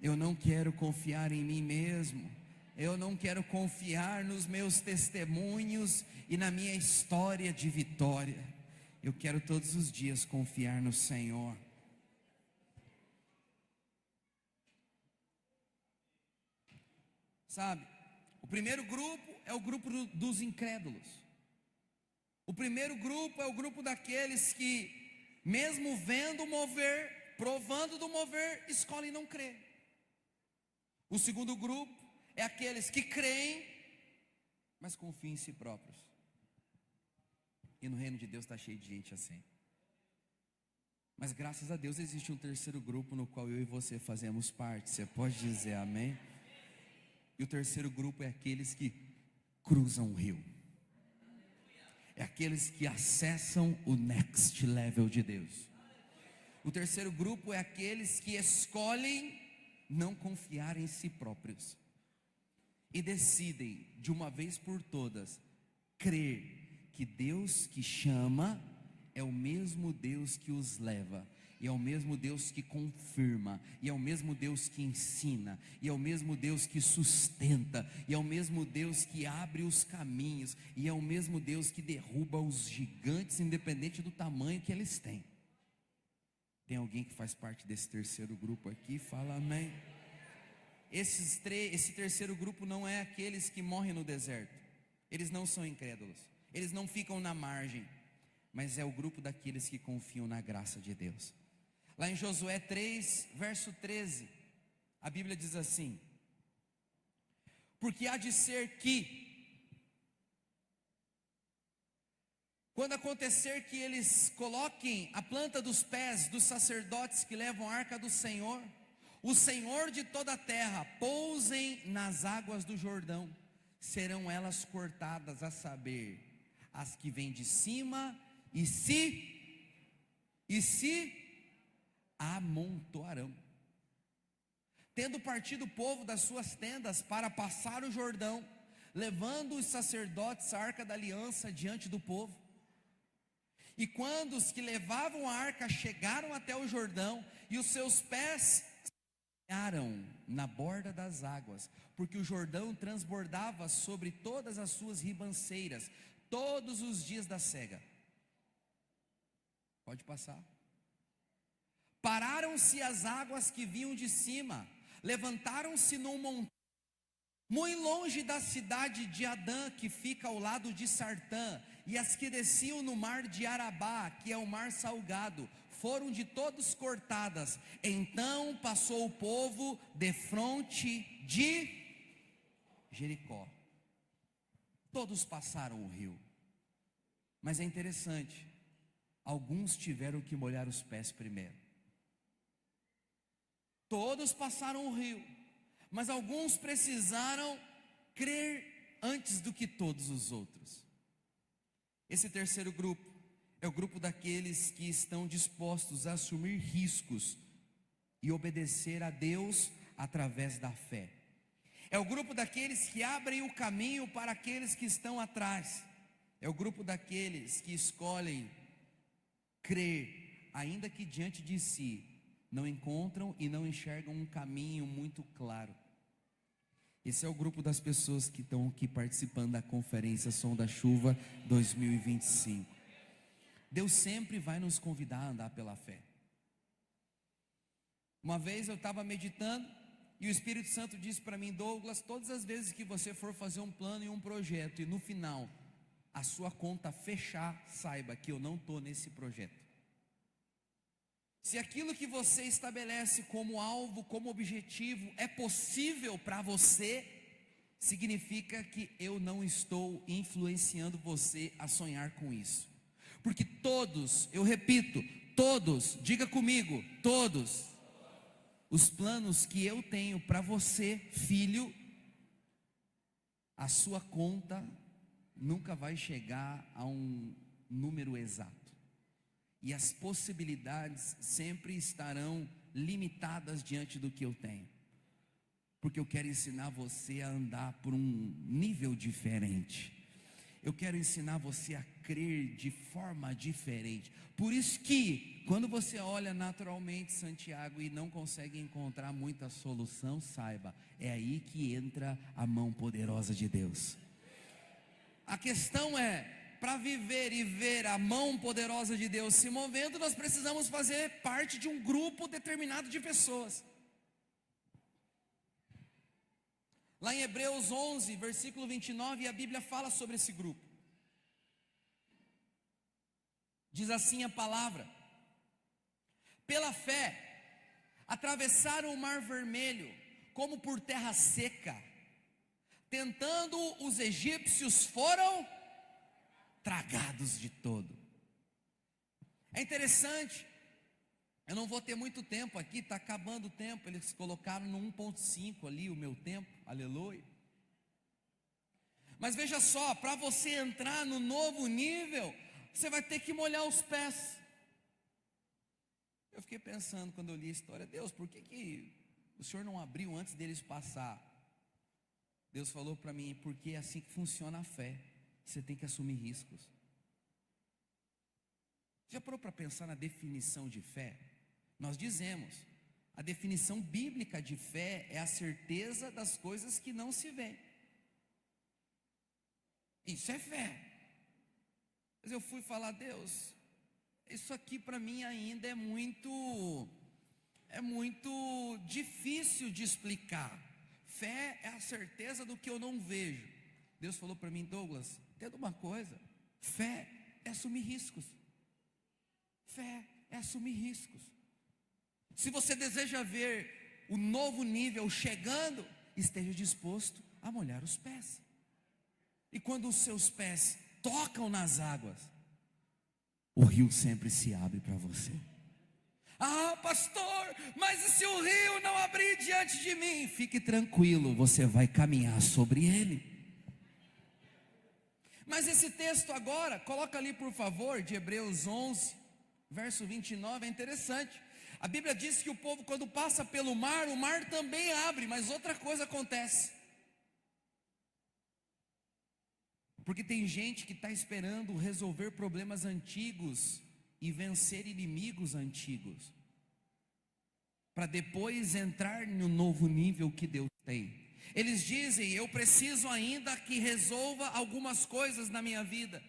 Eu não quero confiar em mim mesmo. Eu não quero confiar nos meus testemunhos e na minha história de vitória. Eu quero todos os dias confiar no Senhor. Sabe, o primeiro grupo é o grupo dos incrédulos. O primeiro grupo é o grupo daqueles que, mesmo vendo o mover, provando do mover, escolhem não crer. O segundo grupo é aqueles que creem, mas confiam em si próprios. E no reino de Deus está cheio de gente assim. Mas graças a Deus existe um terceiro grupo no qual eu e você fazemos parte. Você pode dizer amém? E o terceiro grupo é aqueles que cruzam o rio. É aqueles que acessam o next level de Deus. O terceiro grupo é aqueles que escolhem não confiar em si próprios e decidem de uma vez por todas crer que Deus que chama é o mesmo Deus que os leva, e é o mesmo Deus que confirma, e é o mesmo Deus que ensina, e é o mesmo Deus que sustenta, e é o mesmo Deus que abre os caminhos, e é o mesmo Deus que derruba os gigantes, independente do tamanho que eles têm. Tem alguém que faz parte desse terceiro grupo aqui? Fala amém. Esse terceiro grupo não é aqueles que morrem no deserto. Eles não são incrédulos, eles não ficam na margem, mas é o grupo daqueles que confiam na graça de Deus. Lá em Josué 3, verso 13, a Bíblia diz assim: porque há de ser que, quando acontecer que eles coloquem a planta dos pés dos sacerdotes que levam a arca do Senhor, o Senhor de toda a terra, pousem nas águas do Jordão, serão elas cortadas, a saber, as que vêm de cima, e se amontoarão. Tendo partido o povo das suas tendas para passar o Jordão, levando os sacerdotes a arca da aliança diante do povo. E quando os que levavam a arca chegaram até o Jordão, e os seus pés molharam na borda das águas, porque o Jordão transbordava sobre todas as suas ribanceiras, todos os dias da cega. Pode passar. Pararam-se as águas que vinham de cima, levantaram-se num montão, muito longe da cidade de Adã, que fica ao lado de Sartã, e as que desciam no mar de Arabá, que é o mar salgado, foram de todos cortadas. Então passou o povo defronte de Jericó. Todos passaram o rio. Mas é interessante, alguns tiveram que molhar os pés primeiro. Todos passaram o rio, mas alguns precisaram crer antes do que todos os outros. Esse terceiro grupo é o grupo daqueles que estão dispostos a assumir riscos e obedecer a Deus através da fé. É o grupo daqueles que abrem o caminho para aqueles que estão atrás. É o grupo daqueles que escolhem crer, ainda que diante de si não encontram e não enxergam um caminho muito claro. Esse é o grupo das pessoas que estão aqui participando da conferência Som da Chuva 2025. Deus sempre vai nos convidar a andar pela fé. Uma vez eu estava meditando e o Espírito Santo disse para mim: Douglas, todas as vezes que você for fazer um plano e um projeto e no final a sua conta fechar, saiba que eu não estou nesse projeto. Se aquilo que você estabelece como alvo, como objetivo, é possível para você, significa que eu não estou influenciando você a sonhar com isso. Porque todos, eu repito, todos, diga comigo, todos, os planos que eu tenho para você, filho, a sua conta nunca vai chegar a um número exato. E as possibilidades sempre estarão limitadas diante do que eu tenho. Porque eu quero ensinar você a andar por um nível diferente. Eu quero ensinar você a crer de forma diferente. Por isso que, quando você olha naturalmente Santiago e não consegue encontrar muita solução, saiba, é aí que entra a mão poderosa de Deus. A questão é, para viver e ver a mão poderosa de Deus se movendo, nós precisamos fazer parte de um grupo determinado de pessoas. Lá em Hebreus 11, versículo 29, a Bíblia fala sobre esse grupo. Diz assim a palavra: pela fé, atravessaram o mar vermelho, como por terra seca, tentando os egípcios, foram tragados de todo. É interessante, eu não vou ter muito tempo aqui, está acabando o tempo. Eles colocaram no 1.5 ali o meu tempo, aleluia. Mas veja só, para você entrar no novo nível, você vai ter que molhar os pés. Eu fiquei pensando quando eu li a história: Deus, por que o Senhor não abriu antes deles passar? Deus falou para mim: porque é assim que funciona a fé, você tem que assumir riscos. Já parou para pensar na definição de fé? Nós dizemos, a definição bíblica de fé é a certeza das coisas que não se veem. Isso é fé. Mas eu fui falar: Deus, Isso aqui para mim ainda é muito difícil de explicar. Fé é a certeza do que eu não vejo. Deus falou para mim: Douglas, entenda uma coisa, fé é assumir riscos. Fé é assumir riscos. Se você deseja ver o novo nível chegando, esteja disposto a molhar os pés. E quando os seus pés tocam nas águas, o rio sempre se abre para você. Ah, pastor, mas e se o rio não abrir diante de mim? Fique tranquilo, você vai caminhar sobre ele. Mas esse texto agora, coloca ali por favor, de Hebreus 11, verso 29, é interessante. A Bíblia diz que o povo, quando passa pelo mar, o mar também abre, mas outra coisa acontece. Porque tem gente que está esperando resolver problemas antigos e vencer inimigos antigos, para depois entrar no novo nível que Deus tem. Eles dizem: eu preciso ainda que resolva algumas coisas na minha vida.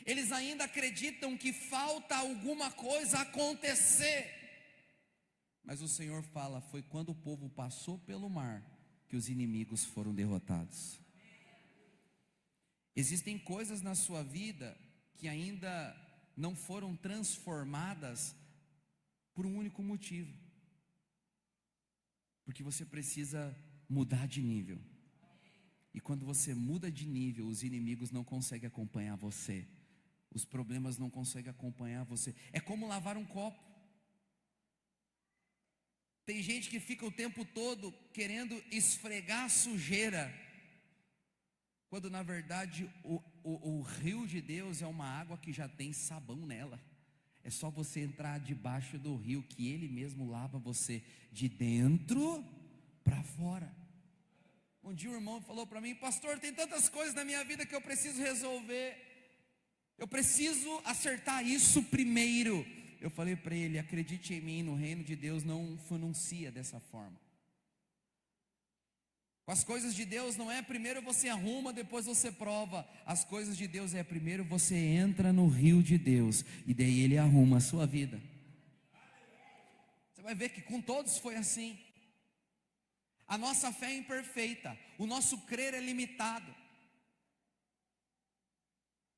Eles ainda acreditam que falta alguma coisa acontecer. Mas o Senhor fala: foi quando o povo passou pelo mar que os inimigos foram derrotados. Existem coisas na sua vida que ainda não foram transformadas por um único motivo, porque você precisa mudar de nível. E quando você muda de nível, os inimigos não conseguem acompanhar você, os problemas não conseguem acompanhar você. É como lavar um copo. Tem gente que fica o tempo todo querendo esfregar a sujeira, quando na verdade o rio de Deus é uma água que já tem sabão nela. É só você entrar debaixo do rio, que Ele mesmo lava você de dentro para fora. Um dia um irmão falou para mim: pastor, tem tantas coisas na minha vida que eu preciso resolver, eu preciso acertar isso primeiro. Eu falei para ele: acredite em mim, no reino de Deus não funciona dessa forma. Com as coisas de Deus não é primeiro você arruma, depois você prova. As coisas de Deus é primeiro você entra no rio de Deus, e daí Ele arruma a sua vida. Você vai ver que com todos foi assim. A nossa fé é imperfeita, o nosso crer é limitado.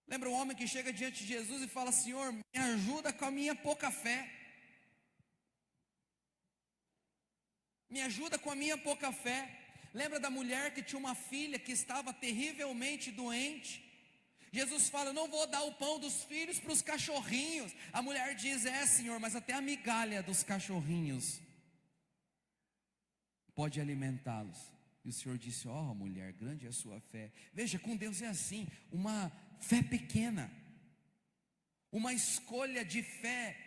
Lembra um homem que chega diante de Jesus e fala: Senhor, me ajuda com a minha pouca fé. Me ajuda com a minha pouca fé. Lembra da mulher que tinha uma filha que estava terrivelmente doente? Jesus fala: eu não vou dar o pão dos filhos para os cachorrinhos. A mulher diz: é, Senhor, mas até a migalha dos cachorrinhos pode alimentá-los. E o Senhor disse: ó, mulher, grande é a sua fé. Veja, com Deus é assim, uma fé pequena, uma escolha de fé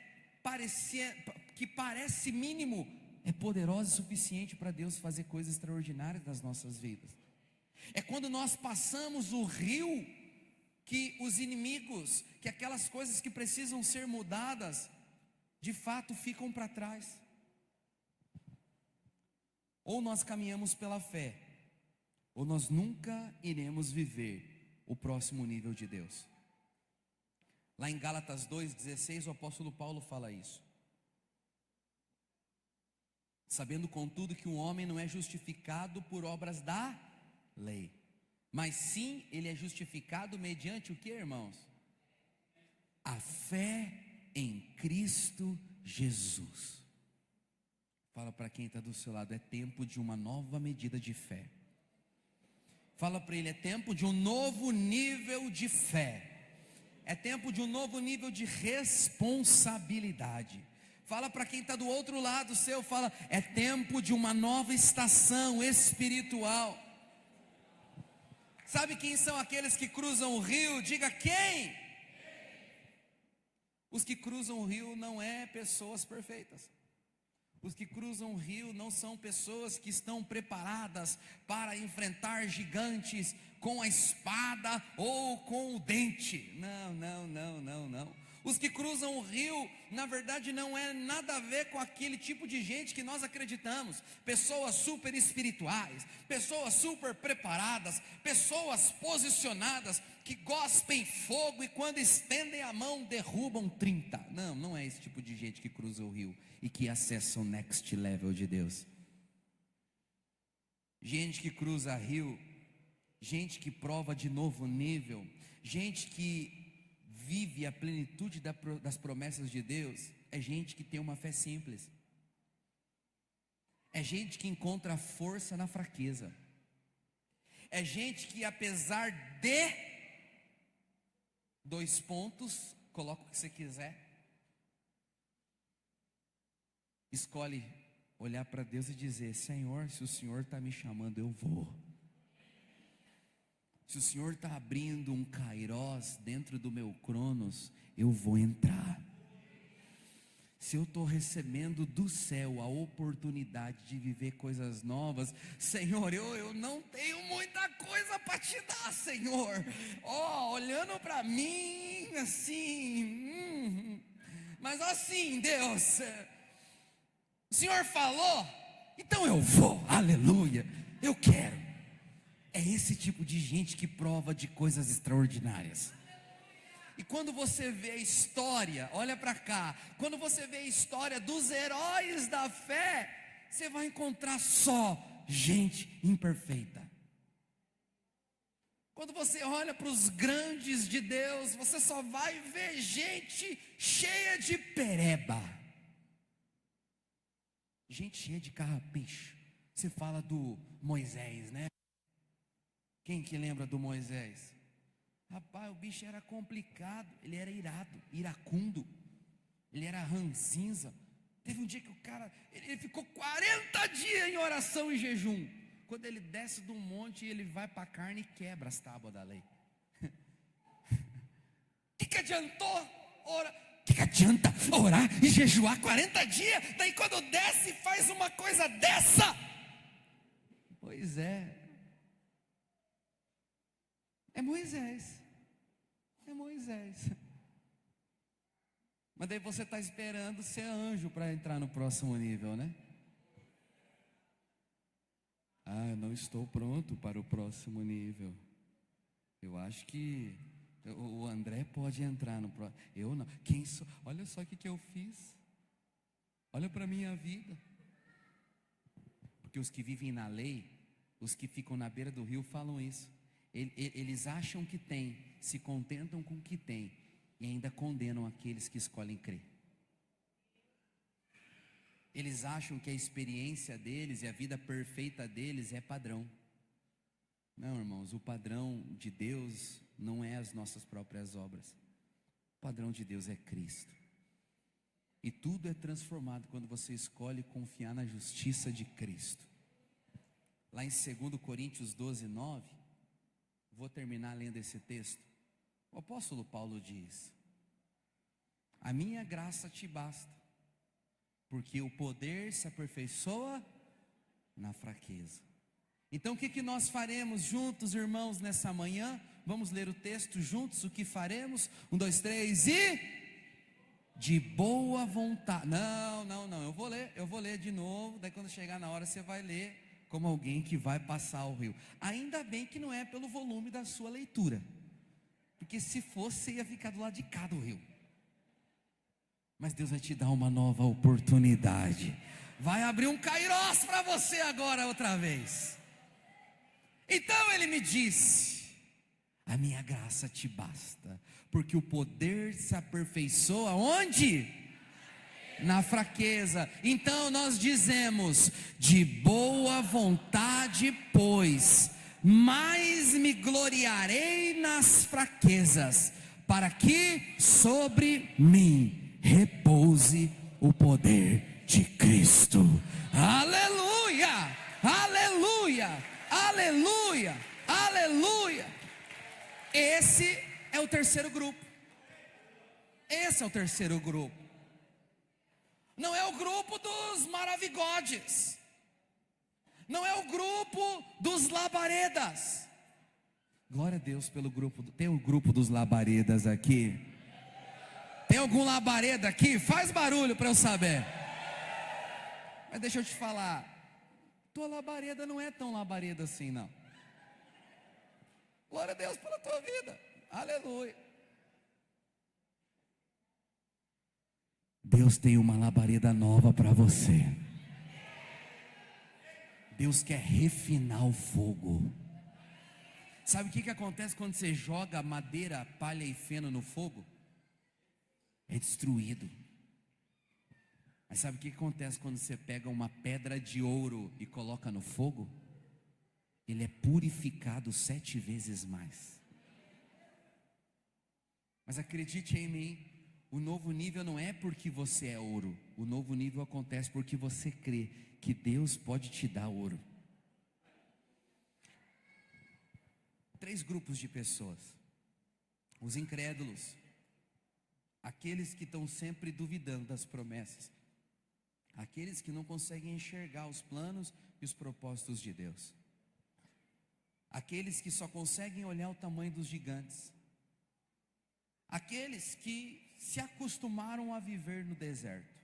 que parece mínimo, é poderosa o suficiente para Deus fazer coisas extraordinárias nas nossas vidas. É quando nós passamos o rio, que os inimigos, que aquelas coisas que precisam ser mudadas, de fato ficam para trás. Ou nós caminhamos pela fé, ou nós nunca iremos viver o próximo nível de Deus. Lá em Gálatas 2,16, o apóstolo Paulo fala isso: sabendo contudo que um homem não é justificado por obras da lei, mas sim ele é justificado mediante o que, irmãos? A fé em Cristo Jesus. Fala para quem está do seu lado: é tempo de uma nova medida de fé. Fala para ele: é tempo de um novo nível de fé. É tempo de um novo nível de responsabilidade. Fala para quem está do outro lado seu, fala: é tempo de uma nova estação espiritual. Sabe quem são aqueles que cruzam o rio? Diga: quem? Os que cruzam o rio não é pessoas perfeitas. Os que cruzam o rio não são pessoas que estão preparadas para enfrentar gigantes com a espada ou com o dente. Não. Os que cruzam o rio, na verdade, não é nada a ver com aquele tipo de gente que nós acreditamos. Pessoas super espirituais, pessoas super preparadas, pessoas posicionadas, que gospem fogo e quando estendem a mão derrubam 30. Não, não é esse tipo de gente que cruza o rio e que acessa o next level de Deus. Gente que cruza rio, gente que prova de novo nível, gente que vive a plenitude das promessas de Deus, é gente que tem uma fé simples. É gente que encontra força na fraqueza. É gente que, apesar de 2 pontos, coloca o que você quiser, escolhe olhar para Deus e dizer: Senhor, se o Senhor está me chamando, eu vou. Se o Senhor está abrindo um Kairos dentro do meu Cronos, eu vou entrar. Se eu estou recebendo do céu a oportunidade de viver coisas novas, Senhor, eu não tenho muita coisa para te dar, Senhor. Olhando para mim assim, mas assim, Deus, o Senhor falou, então eu vou, aleluia, eu quero. É esse tipo de gente que prova de coisas extraordinárias. E quando você vê a história, olha para cá, quando você vê a história dos heróis da fé, você vai encontrar só gente imperfeita. Quando você olha para os grandes de Deus, você só vai ver gente cheia de pereba, gente cheia de carrapicho. Você fala do Moisés, né? Quem que lembra do Moisés? Rapaz, o bicho era complicado, ele era irado, iracundo, ele era ranzinza. Teve um dia que o cara, ele ficou 40 dias em oração e jejum. Quando ele desce do monte, ele vai para a carne e quebra as tábuas da lei. O que adiantou orar? O que adianta orar e jejuar 40 dias? Daí quando desce faz uma coisa dessa. Pois é. É Moisés. É Moisés. Mas daí você está esperando ser anjo para entrar no próximo nível, né? Ah, eu não estou pronto para o próximo nível. Eu acho que o André pode entrar no próximo. Eu não. Quem sou? Olha só o que eu fiz. Olha para a minha vida. Porque os que vivem na lei, os que ficam na beira do rio falam isso. Eles acham que tem, se contentam com o que tem e ainda condenam aqueles que escolhem crer. Eles acham que a experiência deles e a vida perfeita deles é padrão. Não, irmãos, o padrão de Deus não é as nossas próprias obras. O padrão de Deus é Cristo. E tudo é transformado quando você escolhe confiar na justiça de Cristo. Lá em 2 Coríntios 12, 9, vou terminar lendo esse texto. O apóstolo Paulo diz: a minha graça te basta, porque o poder se aperfeiçoa na fraqueza. Então o que nós faremos juntos, irmãos, nessa manhã? Vamos ler o texto juntos, o que faremos? 1, 2, 3 e... de boa vontade. Não, eu vou ler de novo, daí quando chegar na hora você vai ler como alguém que vai passar o rio. Ainda bem que não é pelo volume da sua leitura, porque se fosse, você ia ficar do lado de cá do rio. Mas Deus vai te dar uma nova oportunidade, vai abrir um Kairos para você agora outra vez. Então ele me disse: a minha graça te basta, porque o poder se aperfeiçoa onde? Na fraqueza. Então nós dizemos: de boa vontade, pois, mais me gloriarei nas fraquezas, para que sobre mim repouse o poder de Cristo. Aleluia, aleluia, aleluia, aleluia. Esse é o terceiro grupo. Esse é o terceiro grupo. Não é o grupo dos maravigodes, não é o grupo dos labaredas. Glória a Deus pelo grupo. Tem um grupo dos labaredas aqui? Tem algum labareda aqui? Faz barulho para eu saber. Mas deixa eu te falar, tua labareda não é tão labareda assim, não. Glória a Deus pela tua vida. Aleluia. Deus tem uma labareda nova para você. Deus quer refinar o fogo. Sabe o que acontece quando você joga madeira, palha e feno no fogo? É destruído. Mas sabe o que acontece quando você pega uma pedra de ouro e coloca no fogo? Ele é purificado 7 vezes mais. Mas acredite em mim, o novo nível não é porque você é ouro. O novo nível acontece porque você crê que Deus pode te dar ouro. 3 grupos de pessoas: os incrédulos, aqueles que estão sempre duvidando das promessas, aqueles que não conseguem enxergar os planos e os propósitos de Deus, aqueles que só conseguem olhar o tamanho dos gigantes, aqueles que se acostumaram a viver no deserto,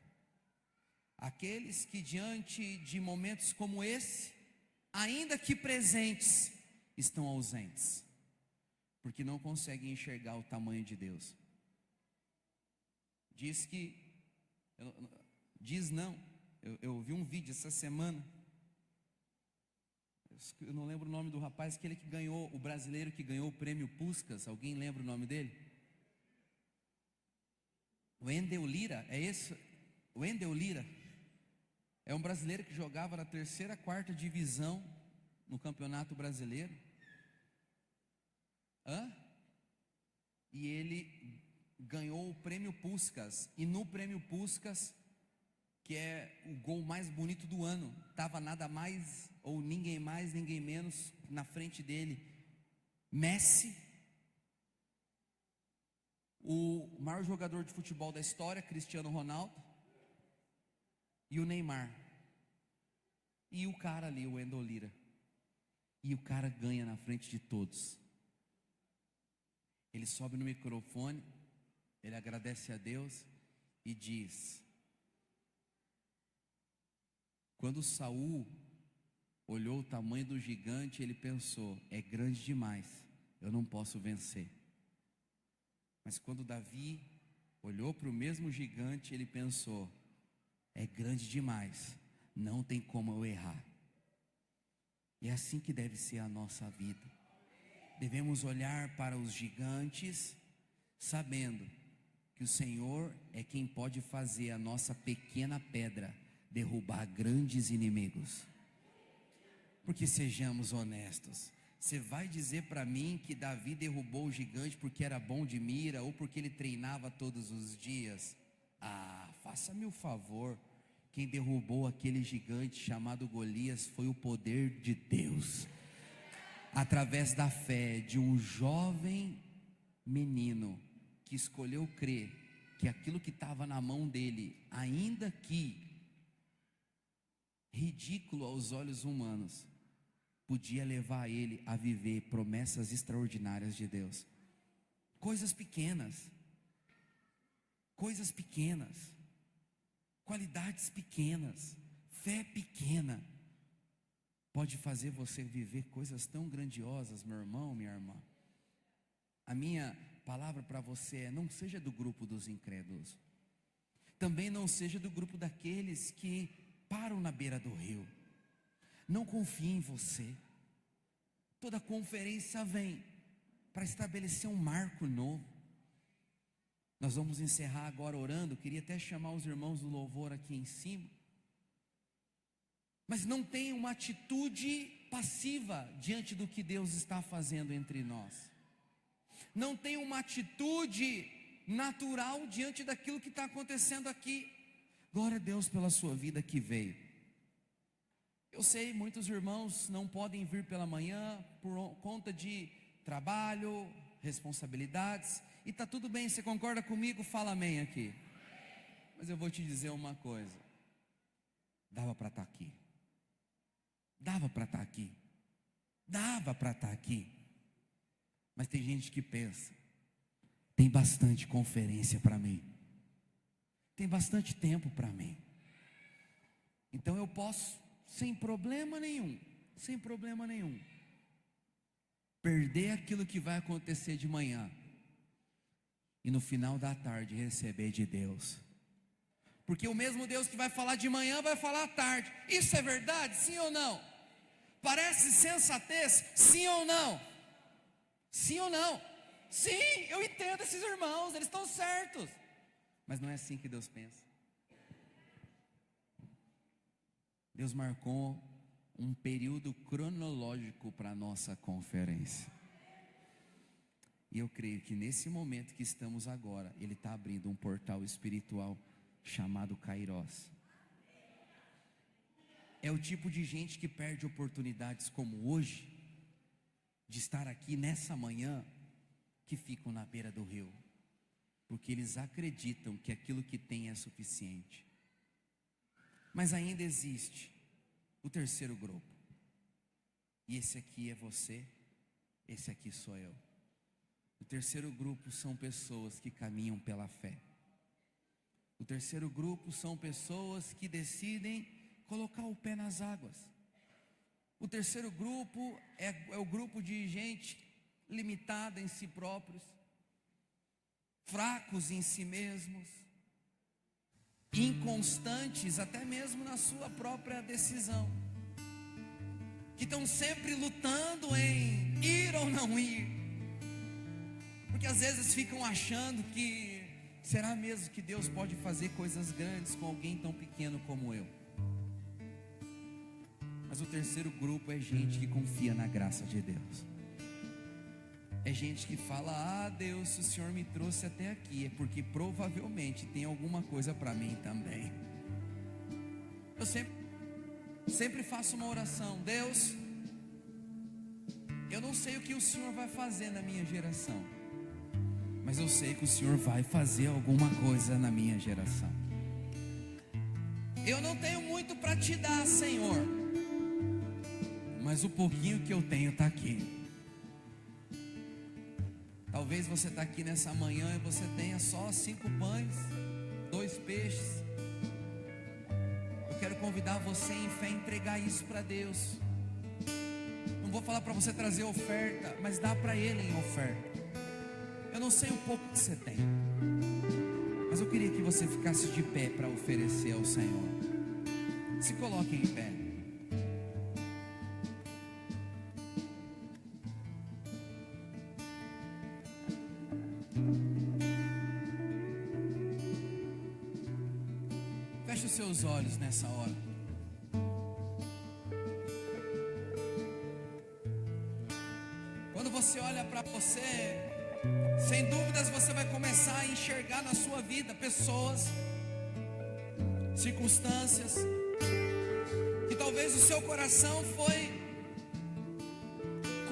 aqueles que diante de momentos como esse, ainda que presentes, estão ausentes, porque não conseguem enxergar o tamanho de Deus. Eu vi um vídeo essa semana, eu não lembro o nome do rapaz, aquele que ganhou, o brasileiro que ganhou o prêmio Puskás. Alguém lembra o nome dele? Wendel Lira, é esse? Wendel Lira é um brasileiro que jogava na 3ª, 4ª divisão no Campeonato Brasileiro. E ele ganhou o prêmio Puskás. E no prêmio Puskás, que é o gol mais bonito do ano, estava nada mais ou ninguém mais, ninguém menos na frente dele: Messi, o maior jogador de futebol da história, Cristiano Ronaldo, e o Neymar, e o cara ali, o Wendel Lira. E o cara ganha na frente de todos. Ele sobe no microfone, ele agradece a Deus e diz: quando Saul olhou o tamanho do gigante, ele pensou: é grande demais, eu não posso vencer. Mas quando Davi olhou para o mesmo gigante, ele pensou: é grande demais, não tem como eu errar. E é assim que deve ser a nossa vida. Devemos olhar para os gigantes, sabendo que o Senhor é quem pode fazer a nossa pequena pedra derrubar grandes inimigos. Porque sejamos honestos, você vai dizer para mim que Davi derrubou o gigante porque era bom de mira ou porque ele treinava todos os dias? Faça-me o favor. Quem derrubou aquele gigante chamado Golias foi o poder de Deus, através da fé de um jovem menino que escolheu crer que aquilo que estava na mão dele, ainda que ridículo aos olhos humanos, podia levar ele a viver promessas extraordinárias de Deus. Coisas pequenas, qualidades pequenas, fé pequena, pode fazer você viver coisas tão grandiosas, meu irmão, minha irmã. A minha palavra para você é: não seja do grupo dos incrédulos, também não seja do grupo daqueles que param na beira do rio. Não confie em você. Toda conferência vem para estabelecer um marco novo. Nós vamos encerrar agora orando. Queria até chamar os irmãos do louvor aqui em cima. Mas não tenha uma atitude passiva diante do que Deus está fazendo entre nós. Não tenha uma atitude natural diante daquilo que está acontecendo aqui. Glória a Deus pela sua vida que veio. Eu sei, muitos irmãos não podem vir pela manhã por conta de trabalho, responsabilidades, e está tudo bem. Você concorda comigo? Fala amém aqui. Mas eu vou te dizer uma coisa: dava para estar aqui, dava para estar aqui, dava para estar aqui. Mas tem gente que pensa: tem bastante conferência para mim, tem bastante tempo para mim, então eu posso sem problema nenhum perder aquilo que vai acontecer de manhã e no final da tarde receber de Deus. Porque o mesmo Deus que vai falar de manhã vai falar à tarde. Isso é verdade? Sim ou não? Parece sensatez? Sim ou não? Sim ou não? Sim, eu entendo esses irmãos, eles estão certos. Mas não é assim que Deus pensa. Deus marcou um período cronológico para a nossa conferência. E eu creio que nesse momento que estamos agora, Ele está abrindo um portal espiritual chamado Kairos. É o tipo de gente que perde oportunidades como hoje, de estar aqui nessa manhã, que ficam na beira do rio, porque eles acreditam que aquilo que tem é suficiente. Mas ainda existe o terceiro grupo, e esse aqui é você, esse aqui sou eu. O terceiro grupo são pessoas que caminham pela fé. O terceiro grupo são pessoas que decidem colocar o pé nas águas. O terceiro grupo é o grupo de gente limitada em si próprios, fracos em si mesmos, inconstantes até mesmo na sua própria decisão, que estão sempre lutando em ir ou não ir, porque às vezes ficam achando que será mesmo que Deus pode fazer coisas grandes com alguém tão pequeno como eu? Mas o terceiro grupo é gente que confia na graça de Deus. É gente que fala: Deus, se o Senhor me trouxe até aqui, é porque provavelmente tem alguma coisa para mim também. Eu sempre faço uma oração: Deus, eu não sei o que o Senhor vai fazer na minha geração, mas eu sei que o Senhor vai fazer alguma coisa na minha geração. Eu não tenho muito para te dar, Senhor, mas o pouquinho que eu tenho está aqui. Talvez você está aqui nessa manhã e você tenha só 5 pães, 2 peixes. Eu quero convidar você em fé a entregar isso para Deus. Não vou falar para você trazer oferta, mas dá para Ele em oferta. Eu não sei o pouco que você tem, mas eu queria que você ficasse de pé para oferecer ao Senhor. Se coloque em pé. Feche os seus olhos nessa hora. Quando você olha para você, sem dúvidas você vai começar a enxergar na sua vida pessoas, circunstâncias, que talvez o seu coração foi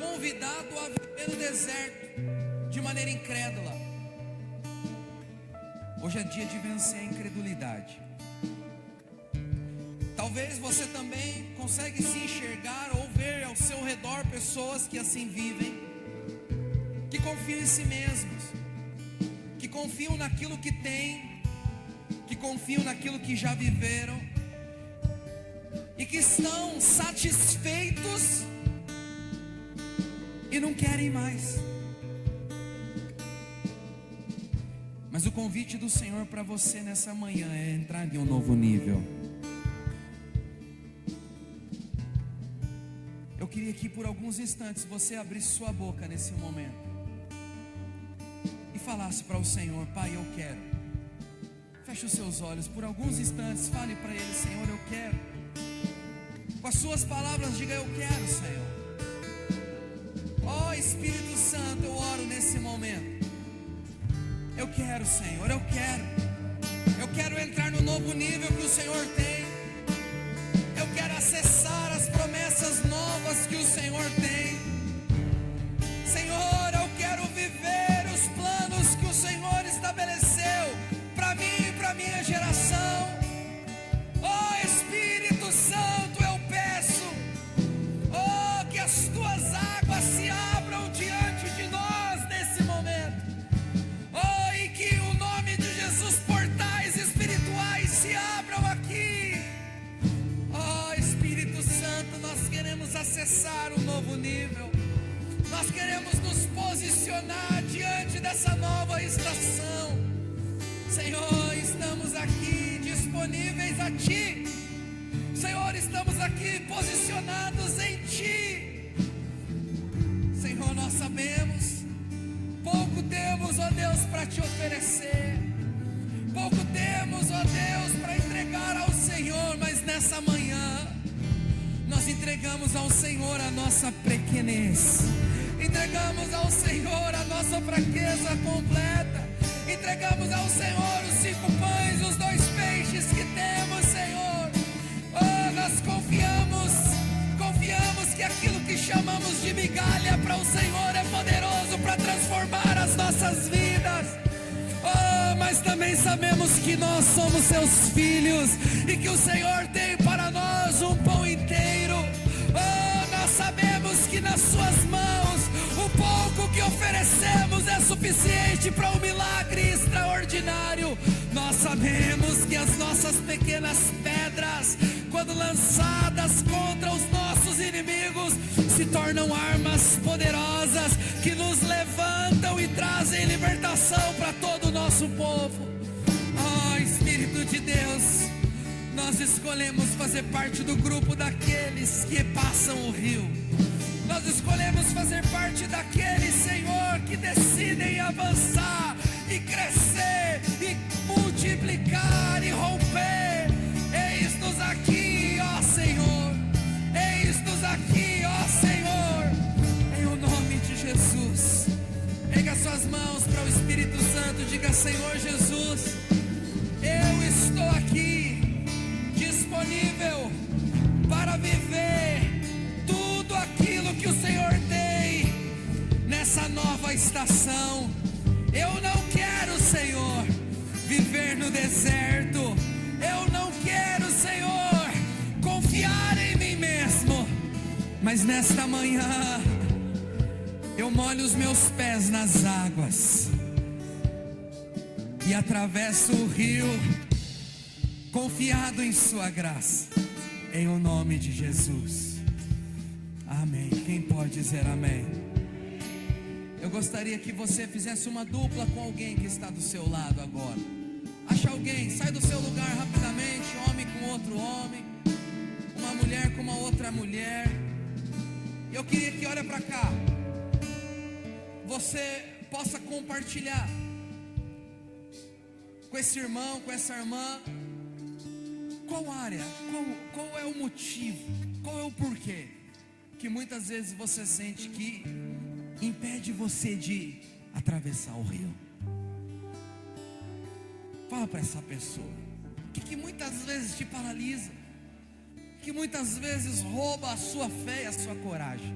convidado a viver no deserto de maneira incrédula. Hoje é dia de vencer a incredulidade. Talvez você também consegue se enxergar ou ver ao seu redor pessoas que assim vivem, que confiam em si mesmos, que confiam naquilo que têm, que confiam naquilo que já viveram e que estão satisfeitos e não querem mais. Mas o convite do Senhor para você nessa manhã é entrar em um novo nível. Eu queria que por alguns instantes você abrisse sua boca nesse momento e falasse para o Senhor: Pai, eu quero. Feche os seus olhos por alguns instantes, fale para Ele: Senhor, eu quero. Com as suas palavras diga: eu quero, Senhor. Ó Espírito Santo, eu oro nesse momento. Eu quero, Senhor, eu quero. Eu quero entrar no novo nível que o Senhor tem. Eu quero acessar as promessas novas que o Senhor tem. Senhor, eu quero viver os planos que o Senhor estabeleceu para mim e para minha geração. Oh Espírito Santo, eu peço, oh, que as tuas águas se abram diante de nós nesse momento. Oh, e que o nome de Jesus, portais espirituais se abram aqui. Oh Espírito Nós queremos nos posicionar diante dessa nova estação. Senhor, estamos aqui disponíveis a Ti. Senhor, estamos aqui posicionados em Ti. Senhor, nós sabemos, pouco temos, ó Deus, para Te oferecer. Pouco temos, ó Deus, para entregar ao Senhor. Mas nessa manhã nós entregamos ao Senhor a nossa pequenez, entregamos ao Senhor a nossa fraqueza completa, entregamos ao Senhor os 5 pães, os 2 peixes que temos, Senhor. Oh, nós confiamos que aquilo que chamamos de migalha para o Senhor é poderoso para transformar as nossas vidas. Oh, mas também sabemos que nós somos seus filhos e que o Senhor tem para nós um pão inteiro. Oh, nós sabemos que nas suas mãos o pouco que oferecemos é suficiente para um milagre extraordinário. Nós sabemos que as nossas pequenas pedras, quando lançadas contra os nossos inimigos, se tornam armas poderosas que nos levantam e trazem libertação para todo o nosso povo. Oh, Espírito de Deus, nós escolhemos fazer parte do grupo daqueles que passam o rio. Nós escolhemos fazer parte daqueles, Senhor, que decidem avançar e crescer e multiplicar e romper. Eis-nos aqui, ó Senhor. Eis-nos aqui, ó Senhor. Em o nome de Jesus. Pega suas mãos para o Espírito Santo. Diga: Senhor Jesus, eu estou aqui disponível para viver tudo aquilo que o Senhor tem nessa nova estação. Eu não quero, Senhor, viver no deserto. Eu não quero, Senhor, confiar em mim mesmo. Mas nesta manhã eu molho os meus pés nas águas e atravesso o rio, confiado em sua graça, em o nome de Jesus. Amém. Quem pode dizer amém? Eu gostaria que você fizesse uma dupla com alguém que está do seu lado agora. Acha alguém, sai do seu lugar rapidamente. Homem com outro homem, uma mulher com uma outra mulher. Eu queria que, olha para cá, você possa compartilhar com esse irmão, com essa irmã, qual área, qual é o motivo, qual é o porquê que muitas vezes você sente que impede você de atravessar o rio. Fala para essa pessoa. O que muitas vezes te paralisa, que muitas vezes rouba a sua fé e a sua coragem.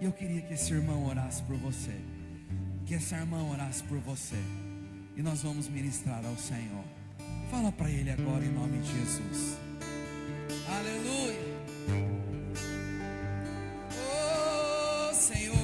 E eu queria que esse irmão orasse por você, que essa irmã orasse por você, e nós vamos ministrar ao Senhor. Fala para ele agora em nome de Jesus. Aleluia. Oh Senhor,